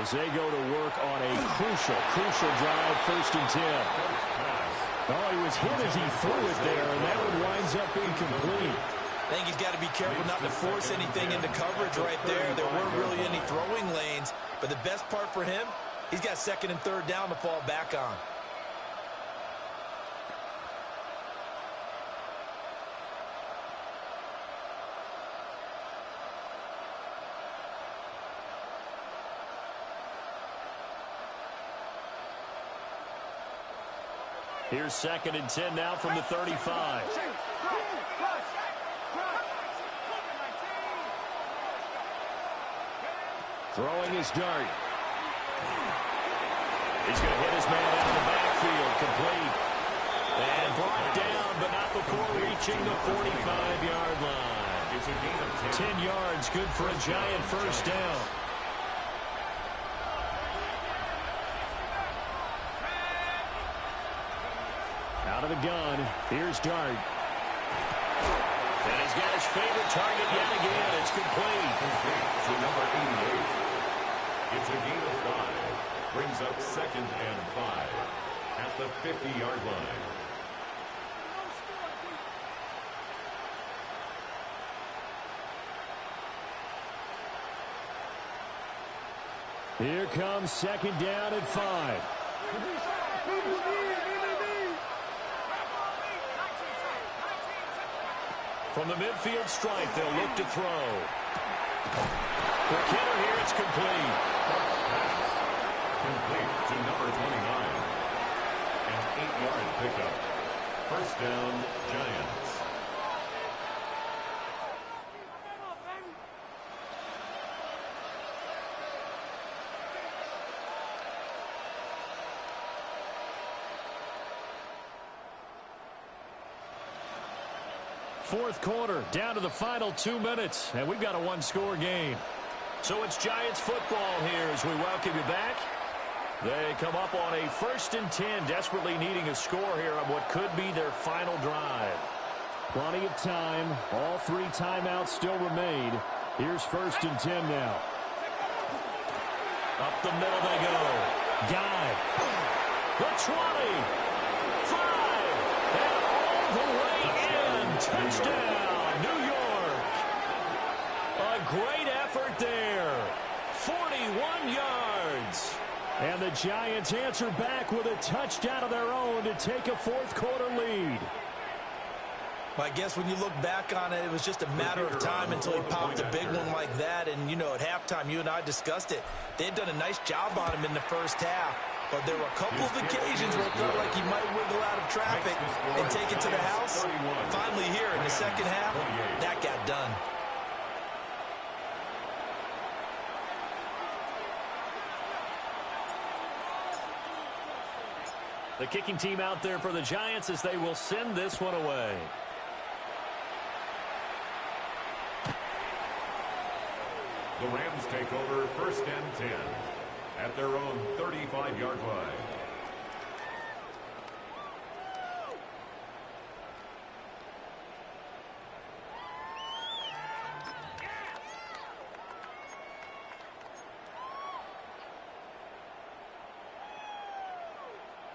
S5: as they go to work on a crucial drive, 1st and 10. Oh, he was hit as he threw it there, and that one winds up incomplete.
S2: I think he's got to be careful not to force anything into coverage right there. There weren't really any throwing lanes, but the best part for him, he's got 2nd and 3rd down to fall back on.
S5: Here's 2nd and 10 now from the 35. Throwing his dart. He's going to hit his man out of the backfield, complete. And brought down, but not before reaching the 45-yard line.
S3: It's a gain of
S5: 10 yards, good for a Giant first down. Out of the gun, here's Dart. And he's got his favorite target yet again. It's complete.
S3: To number 88. It's a gain of 5. Brings up 2nd and 5 at the 50-yard line.
S5: Here comes 2nd down and 5. From the midfield stripe, they'll look to throw. Quick hitter here, it's complete.
S3: Complete to number 29. An 8-yard pickup. First down, Giants.
S5: Fourth quarter, down to the final 2 minutes, and we've got a one-score game. So it's Giants football here as we welcome you back. They come up on a 1st and 10, desperately needing a score here on what could be their final drive. Plenty of time. All 3 timeouts still remain. Here's 1st and 10 now. Up the middle they go. Guy. The 20. 5. And all the way in. Touchdown, New York. A great effort there. 41 yards. And the Giants answer back with a touchdown of their own to take a fourth quarter lead.
S2: Well, I guess when you look back on it, it was just a matter of time until he popped a big one like that. And, you know, at halftime, you and I discussed it. They had done a nice job on him in the first half. But there were a couple of occasions where it felt like he might wiggle out of traffic and take it to the house. Finally here in the second half, that got done.
S5: The kicking team out there for the Giants as they will send this one away.
S3: The Rams take over 1st and 10 at their own 35-yard line.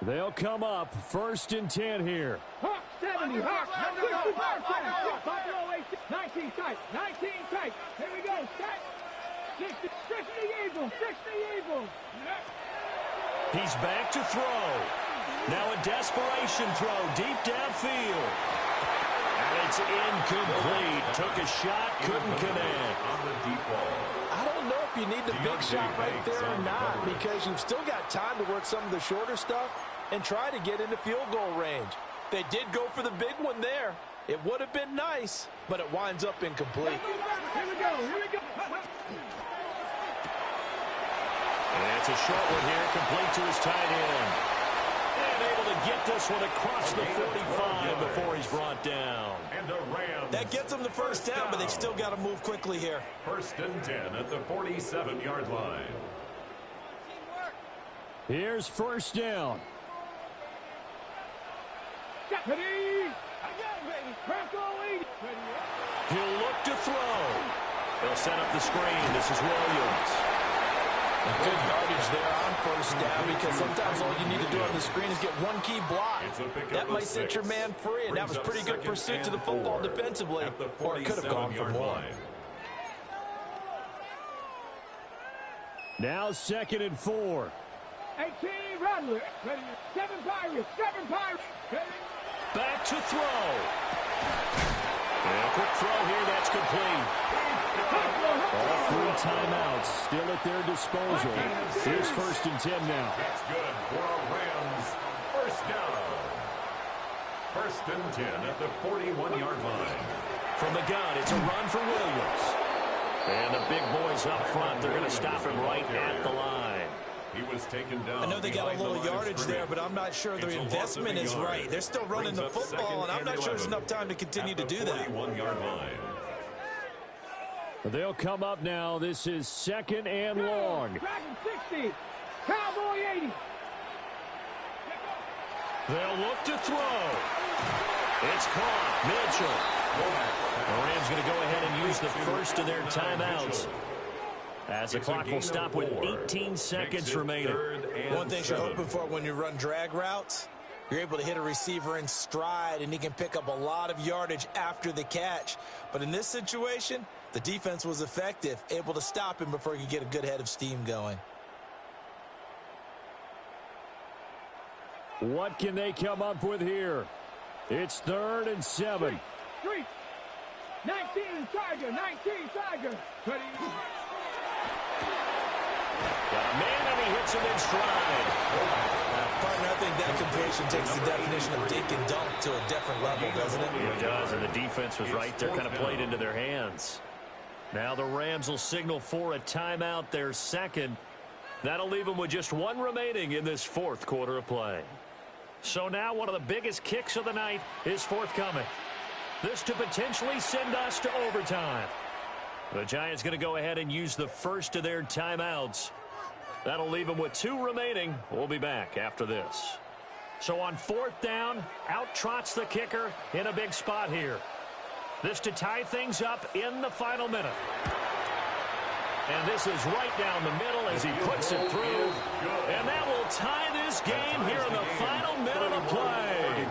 S5: They'll come up 1st and 10 here.
S4: Hawk 70, Hawk 65, Buffalo 19 tight, 19 tight. Here we go, set. 60 Eagles, 60 Eagles.
S5: He's back to throw. Now a desperation throw deep downfield. And it's incomplete. Took a shot, couldn't connect.
S3: On the deep ball.
S2: I don't know if you need the big shot right there or not, because you've still got time to work some of the shorter stuff and try to get into field goal range. They did go for the big one there. It would have been nice, but it winds up incomplete.
S4: Here we go, here we go.
S5: And it's a short one here, complete to his tight end. And able to get this one across the 45 before he's brought down.
S3: And the Rams.
S2: That gets them the first down, but they've still got to move quickly here.
S3: 1st and 10 at the 47-yard line.
S5: Here's 1st down.
S4: Ready?
S5: He'll look to throw. They'll set up the screen. This is Williams.
S2: Good yardage there on 1st down, because sometimes all you need to do on the screen is get one key block. That might set your man free, and that was pretty good pursuit to the football defensively, or it could have gone for more.
S5: Now 2nd and 4.
S4: 18 Rattler. Ready? 7 Pirates, 7 Pirates. Ready?
S5: Back to throw. And a quick throw here, that's complete. All 3 timeouts still at their disposal. Here's 1st and 10 now.
S3: That's good for our Rams. First down. 1st and 10 at the 41-yard line.
S5: From the gun, it's a run for Williams. And the big boys up front, they're going to stop him right at the line.
S3: He was taken down.
S2: I know they got a little yardage there, but I'm not sure their investment is right. They're still running the football, and I'm not sure there's enough time to continue to do that.
S3: 41-yard line.
S5: They'll come up now. This is 2nd and long.
S4: Dragon 60. Cowboy 80.
S5: They'll look to throw. It's caught. Mitchell The Rams going to go ahead and use the first of their timeouts, as the clock will stop with 18 seconds remaining.
S2: One thing you're hoping for when you run drag routes, you're able to hit a receiver in stride, and he can pick up a lot of yardage after the catch. But in this situation, the defense was effective, able to stop him before he could get a good head of steam going.
S5: What can they come up with here? It's 3rd and 7.
S4: 3. 19 Tiger. 19 Tiger. 20.
S5: Got a man, and he hits him in stride.
S2: Partner, I think that completion takes the definition of dink and dunk to a different level, doesn't it?
S5: It does, and the defense was right there, kind of played into their hands. Now the Rams will signal for a timeout, their second. That'll leave them with just one remaining in this fourth quarter of play. So now one of the biggest kicks of the night is forthcoming. This to potentially send us to overtime. The Giants going to go ahead and use the first of their timeouts. That'll leave them with 2 remaining. We'll be back after this. So on 4th down, out trots the kicker in a big spot here. This to tie things up in the final minute. And this is right down the middle as he puts it through. And that will tie this game here in the final minute of play.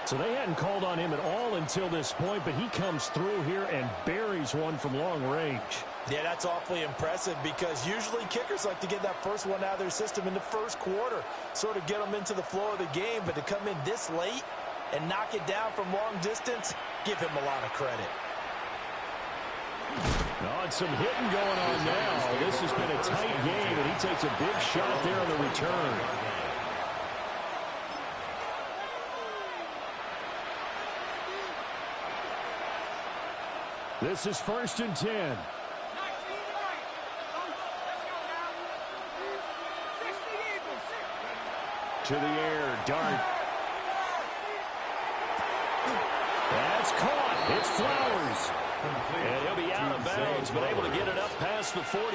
S5: So they hadn't called on him at all until this point, but he comes through here and buries one from long range.
S2: Yeah, that's awfully impressive because usually kickers like to get that first one out of their system in the first quarter, sort of get them into the flow of the game, but to come in this late and knock it down from long distance, give him a lot of credit.
S5: Oh, and some hitting going on now. This has been a tight game, and he takes a big shot there on the return. This is 1st and 10. To the air, Dart. That's caught. It's Flowers. And he'll be out of bounds, but able to get it up past the 45.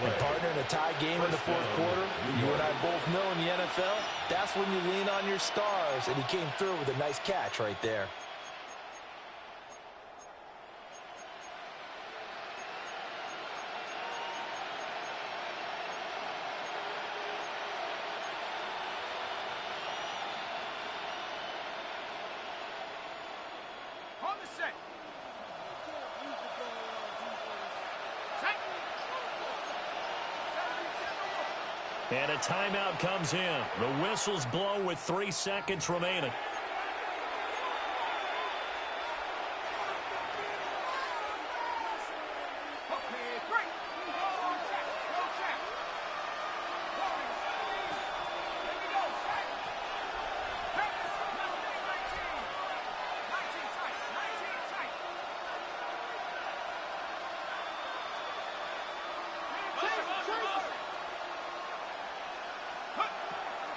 S2: And partner, in a tie game in the fourth quarter, you and I both know in the NFL, that's when you lean on your stars, and he came through with a nice catch right there.
S6: On the set.
S5: And a timeout comes in. The whistles blow with 3 seconds remaining.
S6: Okay, great. Go check. Go check. Here we go. Set. Practice. Let's stay 19. 19 tight. 19 tight.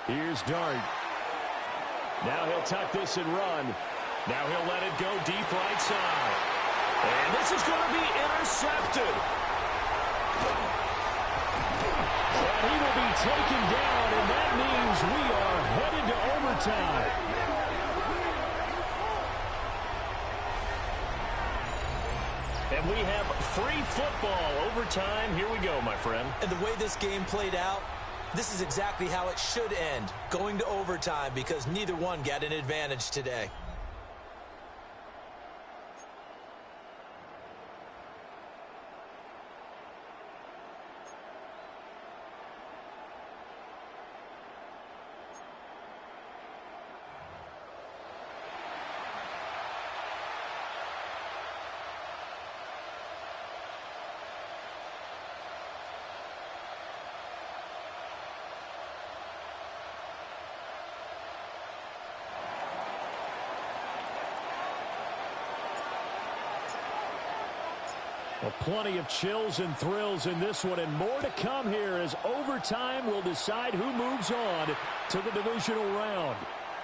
S5: Here's Dart. Now he'll tuck this and run. Now he'll let it go deep right side. And this is going to be intercepted. And he will be taken down, and that means we are headed to overtime. And we have free football overtime. Here we go, my friend.
S2: And the way this game played out, this is exactly how it should end, going to overtime, because neither one got an advantage today.
S5: Well, plenty of chills and thrills in this one, and more to come here as overtime will decide who moves on to the divisional round.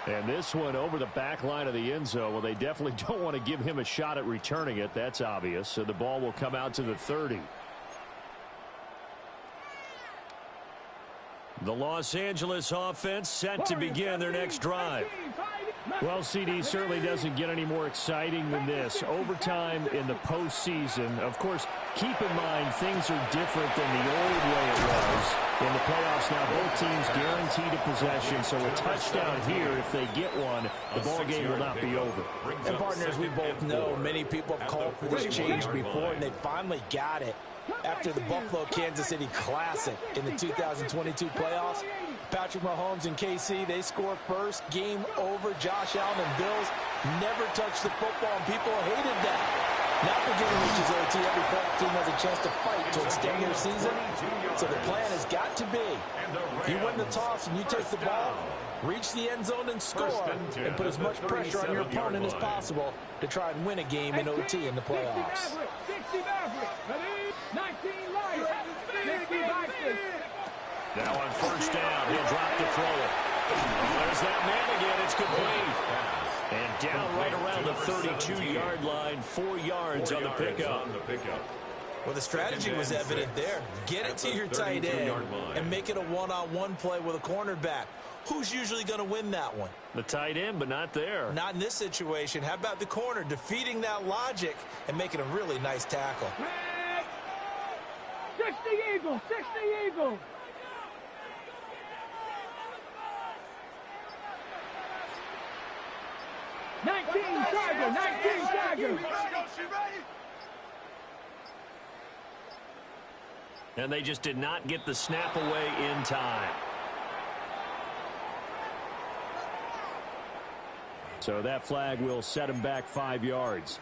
S5: And this one over the back line of the end zone. Well, they definitely don't want to give him a shot at returning it. That's obvious. So the ball will come out to the 30. The Los Angeles offense set to begin their next drive. Well, CD certainly doesn't get any more exciting than this. Overtime in the postseason. Of course, keep in mind things are different than the old way it was. In the playoffs now, both teams guaranteed a possession, so a touchdown here, if they get one, the ball game will not be over.
S2: And partners, we both know many people have called for this change before, and they finally got it. After the Buffalo-Kansas City Classic in the 2022 playoffs, Patrick Mahomes and KC, they score first, game over. Josh Allen and Bills never touched the football, and people hated that. Now the game reaches OT, every playoff team has a chance to fight to extend their season. So the plan has got to be, you win the toss and you take the ball, reach the end zone and score, and put as much pressure on your opponent as possible to try and win a game in OT in the playoffs.
S4: 60 Maverick, 19 Lions, 60 Vikings.
S1: Now on first down, he'll drop to throw it. There's that man again. It's complete. And down right around the 32-yard line, 4 yards on the pickup.
S2: Well, the strategy was evident there. Get it to your tight end and make it a one-on-one play with a cornerback. Who's usually going to win that one?
S5: The tight end, but not there.
S2: Not in this situation. How about the corner defeating that logic and making a really nice tackle?
S4: 60 Eagles, 60 Eagles. Tiger, 19 Tiger.
S5: And they just did not get the snap away in time. So that flag will set him back 5 yards.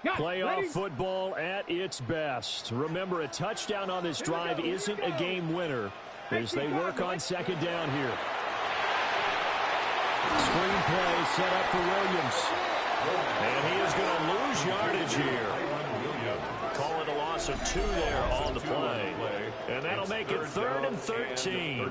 S5: Playoff football at its best. Remember, a touchdown on this drive isn't a game winner as they work on second down here. Screen play set up for Williams.
S1: And he is going to lose yardage here. Call it a loss of 2 there on the play. And that'll make it 3rd and 13.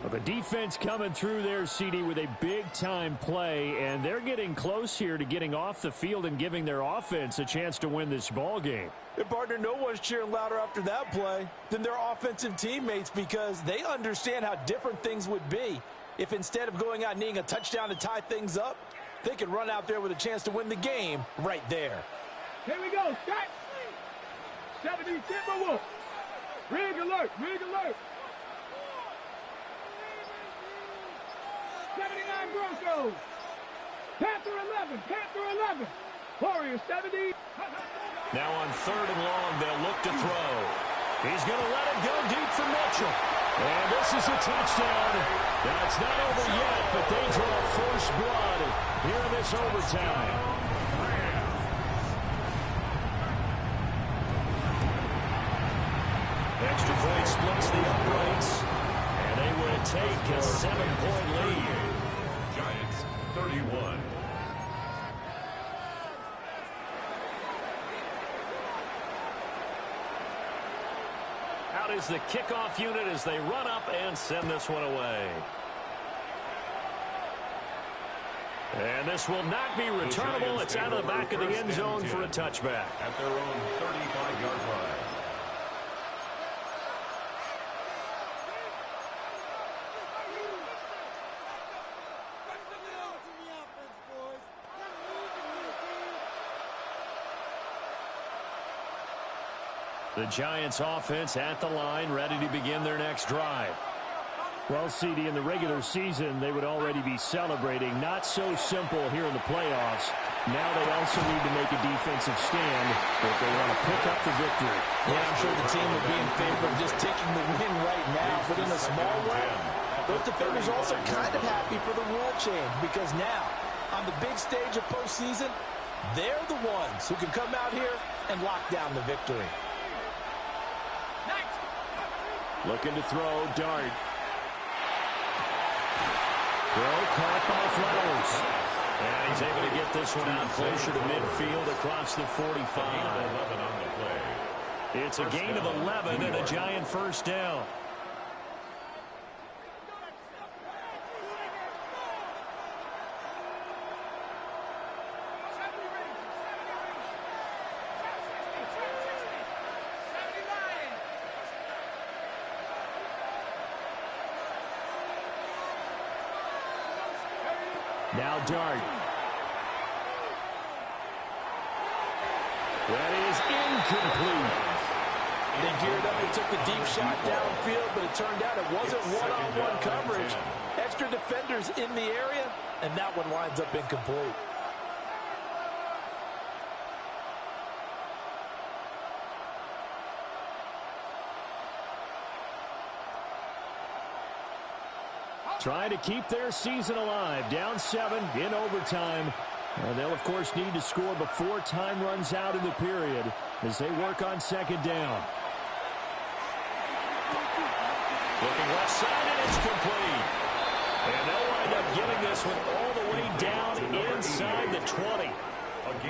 S5: Well, the defense coming through there, CD, with a big-time play, and they're getting close here to getting off the field and giving their offense a chance to win this ball game.
S2: And partner, no one's cheering louder after that play than their offensive teammates because they understand how different things would be if instead of going out and needing a touchdown to tie things up, they could run out there with a chance to win the game right there.
S4: Here we go, Scott. 70 Timberwolves. Rig alert, rig alert. 79 Broncos. Panther 11, Panther 11. Warriors 70.
S1: Now on 3rd and long, they'll look to throw. He's going to let it go deep for Mitchell. And this is a touchdown. Now, it's not over yet, but they draw first blood here in this overtime. Extra point splits the uprights, and they will take a 7-point lead.
S3: Giants 31.
S1: Out is the kickoff unit as they run up and send this one away. And this will not be returnable. It's out of the back of the end zone for a touchback.
S3: At their own 35-yard line.
S1: The Giants offense at the line, ready to begin their next drive.
S5: Well, CD, in the regular season, they would already be celebrating. Not so simple here in the playoffs. Now they also need to make a defensive stand if they want to pick up the victory.
S2: Yeah, I'm sure the team would be in favor of just taking the win right now, but in a small way, those defenders are also kind of happy for the rule change because now, on the big stage of postseason, they're the ones who can come out here and lock down the victory.
S5: Looking to throw, Dart. Throw caught by Flowers.
S1: And he's able to get this one out closer to midfield across the 45. It's a gain of 11 and a Giant first down.
S5: Now Dart. That is incomplete.
S2: They geared up and took the deep shot downfield, but it turned out it wasn't one-on-one coverage. Extra defenders in the area, and that one winds up incomplete.
S5: Trying to keep their season alive. Down 7 in overtime. They'll, of course, need to score before time runs out in the period as they work on second down.
S1: Looking left side, and it's complete. And they'll wind up getting this one all the way down inside the 20.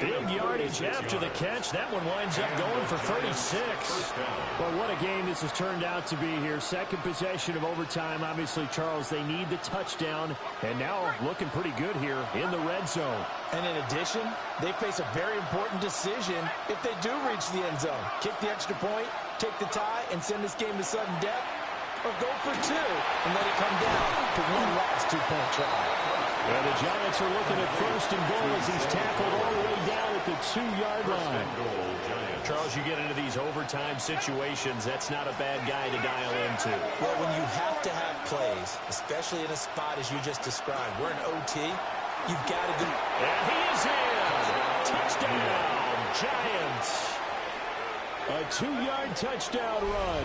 S1: Big yardage after the catch. That one winds up going for 36.
S5: Well, what a game this has turned out to be here. Second possession of overtime. Obviously, Charles, they need the touchdown. And now looking pretty good here in the red zone.
S2: And in addition, they face a very important decision if they do reach the end zone. Kick the extra point, take the tie, and send this game to sudden death, or go for 2 and let it come down to one last 2-point try.
S5: Well, the Giants are looking at first and goal as he's tackled all the way down at the 2-yard line.
S1: Charles, you get into these overtime situations, that's not a bad guy to dial into.
S2: Well, when you have to have plays, especially in a spot as you just described, we're in OT, you've got to go.
S1: And he is in. Touchdown, Giants.
S5: A 2-yard touchdown run.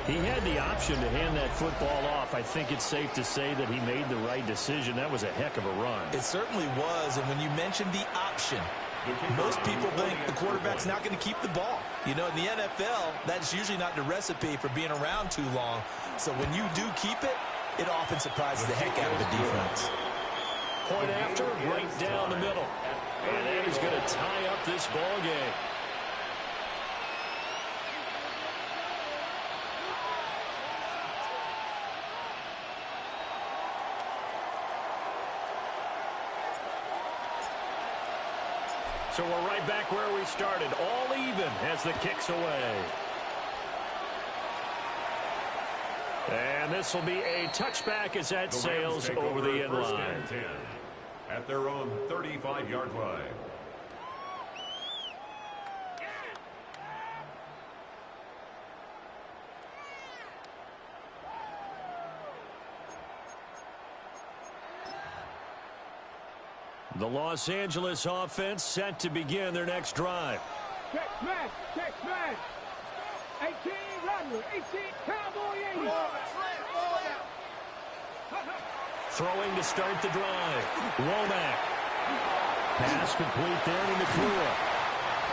S5: He had the option to hand that football off. I think it's safe to say that he made the right decision. That was a heck of a run.
S2: It certainly was, and when you mentioned the option, most people think the quarterback's not going to keep the ball. You know, in the NFL, that's usually not the recipe for being around too long. So when you do keep it, it often surprises the heck out of the defense.
S1: Point after, right down the middle. And that is going to tie up this ball game. So we're right back where we started, all even as the kick's away. And this will be a touchback as that sails over the end line.
S3: At their own 35-yard line.
S1: The Los Angeles offense set to begin their next drive.
S4: Check smash, 18, Rattler, 18, Cowboy 80.
S1: Throwing to start the drive. Womack.
S5: Pass complete there to McClure.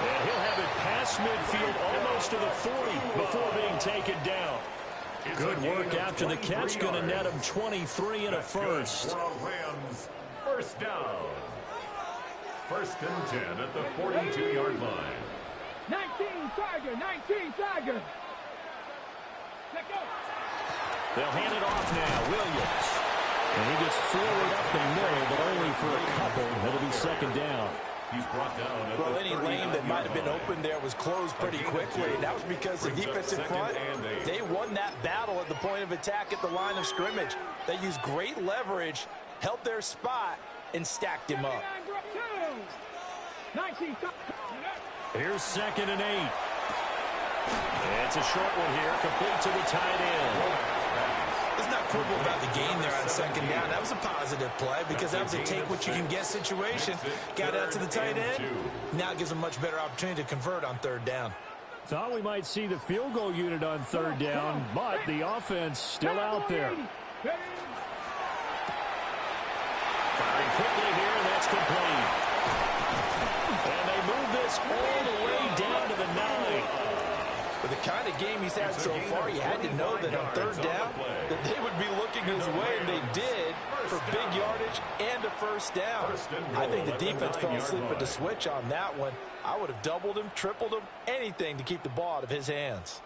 S1: And he'll have it past midfield almost to the 40 before being taken down. Good work after the catch. Going to net him 23 and a first.
S3: Rams, first down. First and 10 at the 42-yard line.
S4: 19, Tiger, 19, Tiger. Let go.
S1: They'll hand it off now. Williams.
S5: And he gets forward up the middle, but only for a couple. It'll be second down.
S3: He's brought down at
S2: Well,
S3: the
S2: any lane that might have been open there was closed pretty quickly, and that was because the defense in front, they won that battle at the point of attack at the line of scrimmage. They used great leverage, held their spot, and stacked him up.
S4: 19,
S5: Here's second and 8.
S1: It's a short one here, complete to the tight end.
S2: Let's not quibble about the gain there on second down. That was a positive play because that was a take-what-you-can-get situation. Got out to the tight end. Now it gives them a much better opportunity to convert on third down.
S5: Thought we might see the field goal unit on third down, but the offense still out there.
S1: Firing quickly here, and that's complete. And they move this all the way down to the 9.
S2: With the kind of game he's had so far, you had to know that on third down that they would be looking his way, and they did for big yardage and a first down. I think the defense fell asleep at the switch on that one. I would have doubled him, tripled him, anything to keep the ball out of his hands.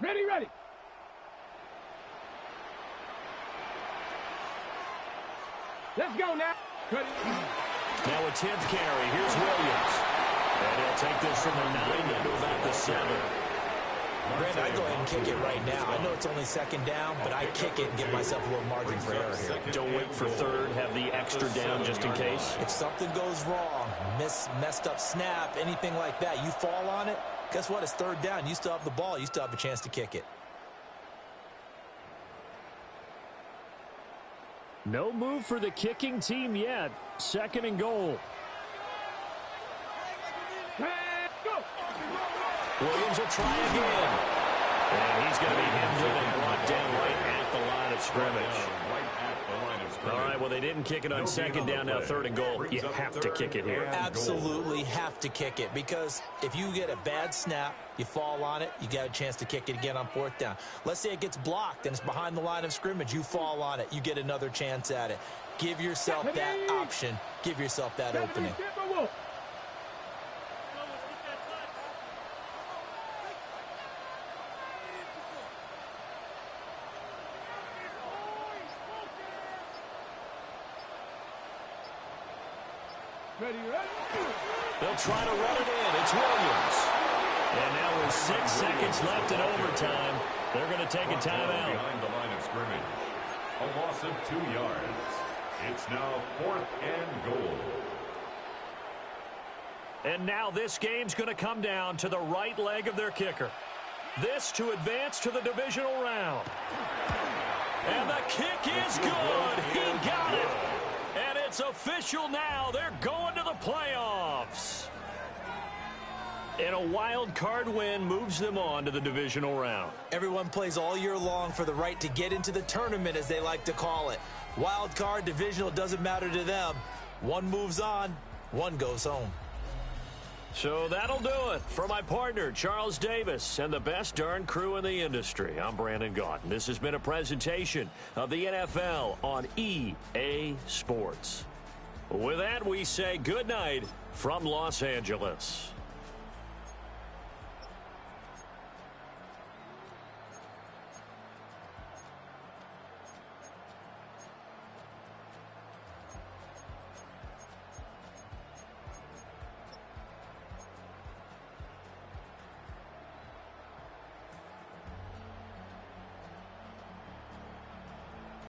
S4: Ready, ready. Let's go now. Cut it.
S5: Now a 10th carry. Here's Williams. And he'll take this from the 9 into about the 7.
S2: Brandon, I go ahead and kick it right now. I know it's only second down, but I kick it and give myself a little margin for error here.
S5: Don't wait for third. Have the extra down just in case.
S2: If something goes wrong, messed up snap, anything like that, you fall on it, guess what? It's third down. You still have the ball. You still have a chance to kick it.
S5: No move for the kicking team yet. 2nd and goal.
S4: Go.
S5: Williams will try again. And he's going to be hemmed in and brought down right at the line of scrimmage. All right, well, they didn't kick it on 2nd down, now 3rd and goal. You have to kick it here.
S2: Absolutely have to kick it, because if you get a bad snap, you fall on it, you got a chance to kick it again on 4th down. Let's say it gets blocked and it's behind the line of scrimmage. You fall on it, you get another chance at it. Give yourself that option. Give yourself that opening.
S4: Ready, ready.
S5: They'll try to run it in. It's Williams. And now with 6 seconds left in overtime, they're going to take a timeout.
S3: Behind the line of scrimmage. A loss of 2 yards. It's now 4th and goal.
S5: And now this game's going to come down to the right leg of their kicker. This to advance to the divisional round. And the kick is good. He got it. And it's official now. They're going to the playoffs. And a wild card win moves them on to the divisional round.
S2: Everyone plays all year long for the right to get into the tournament, as they like to call it. Wild card, divisional, doesn't matter to them. One moves on, one goes home.
S5: So that'll do it for my partner, Charles Davis, and the best darn crew in the industry. I'm Brandon Gaudin. This has been a presentation of the NFL on EA Sports. With that, we say good night from Los Angeles.